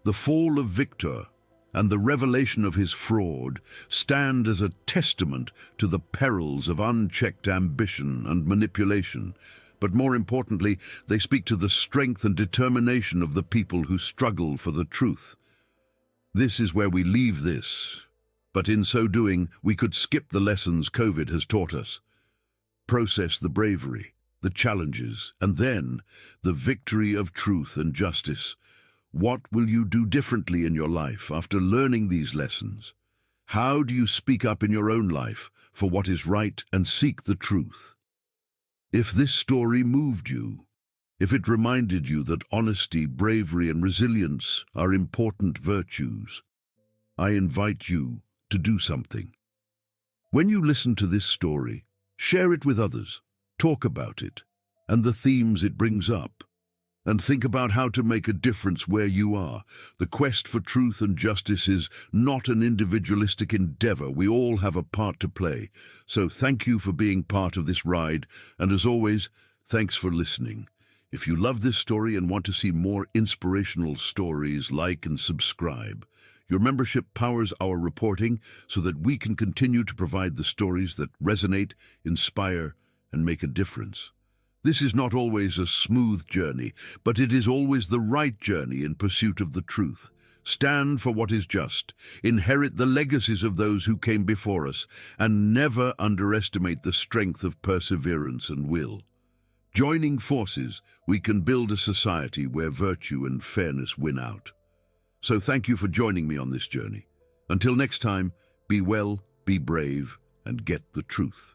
The fall of Victor and the revelation of his fraud stand as a testament to the perils of unchecked ambition and manipulation. But more importantly, they speak to the strength and determination of the people who struggle for the truth. This is where we leave this, but in so doing, we could skip the lessons COVID has taught us. Process the bravery, the challenges, and then the victory of truth and justice. What will you do differently in your life after learning these lessons? How do you speak up in your own life for what is right and seek the truth? If this story moved you, if it reminded you that honesty, bravery, and resilience are important virtues, I invite you to do something. When you listen to this story, share it with others, talk about it, and the themes it brings up, and think about how to make a difference where you are. The quest for truth and justice is not an individualistic endeavor. We all have a part to play. So thank you for being part of this ride, and as always, thanks for listening. If you love this story and want to see more inspirational stories, like and subscribe. Your membership powers our reporting so that we can continue to provide the stories that resonate, inspire, and make a difference. This is not always a smooth journey, but it is always the right journey in pursuit of the truth. Stand for what is just, inherit the legacies of those who came before us, and never underestimate the strength of perseverance and will. Joining forces, we can build a society where virtue and fairness win out. So thank you for joining me on this journey. Until next time, be well, be brave, and get the truth.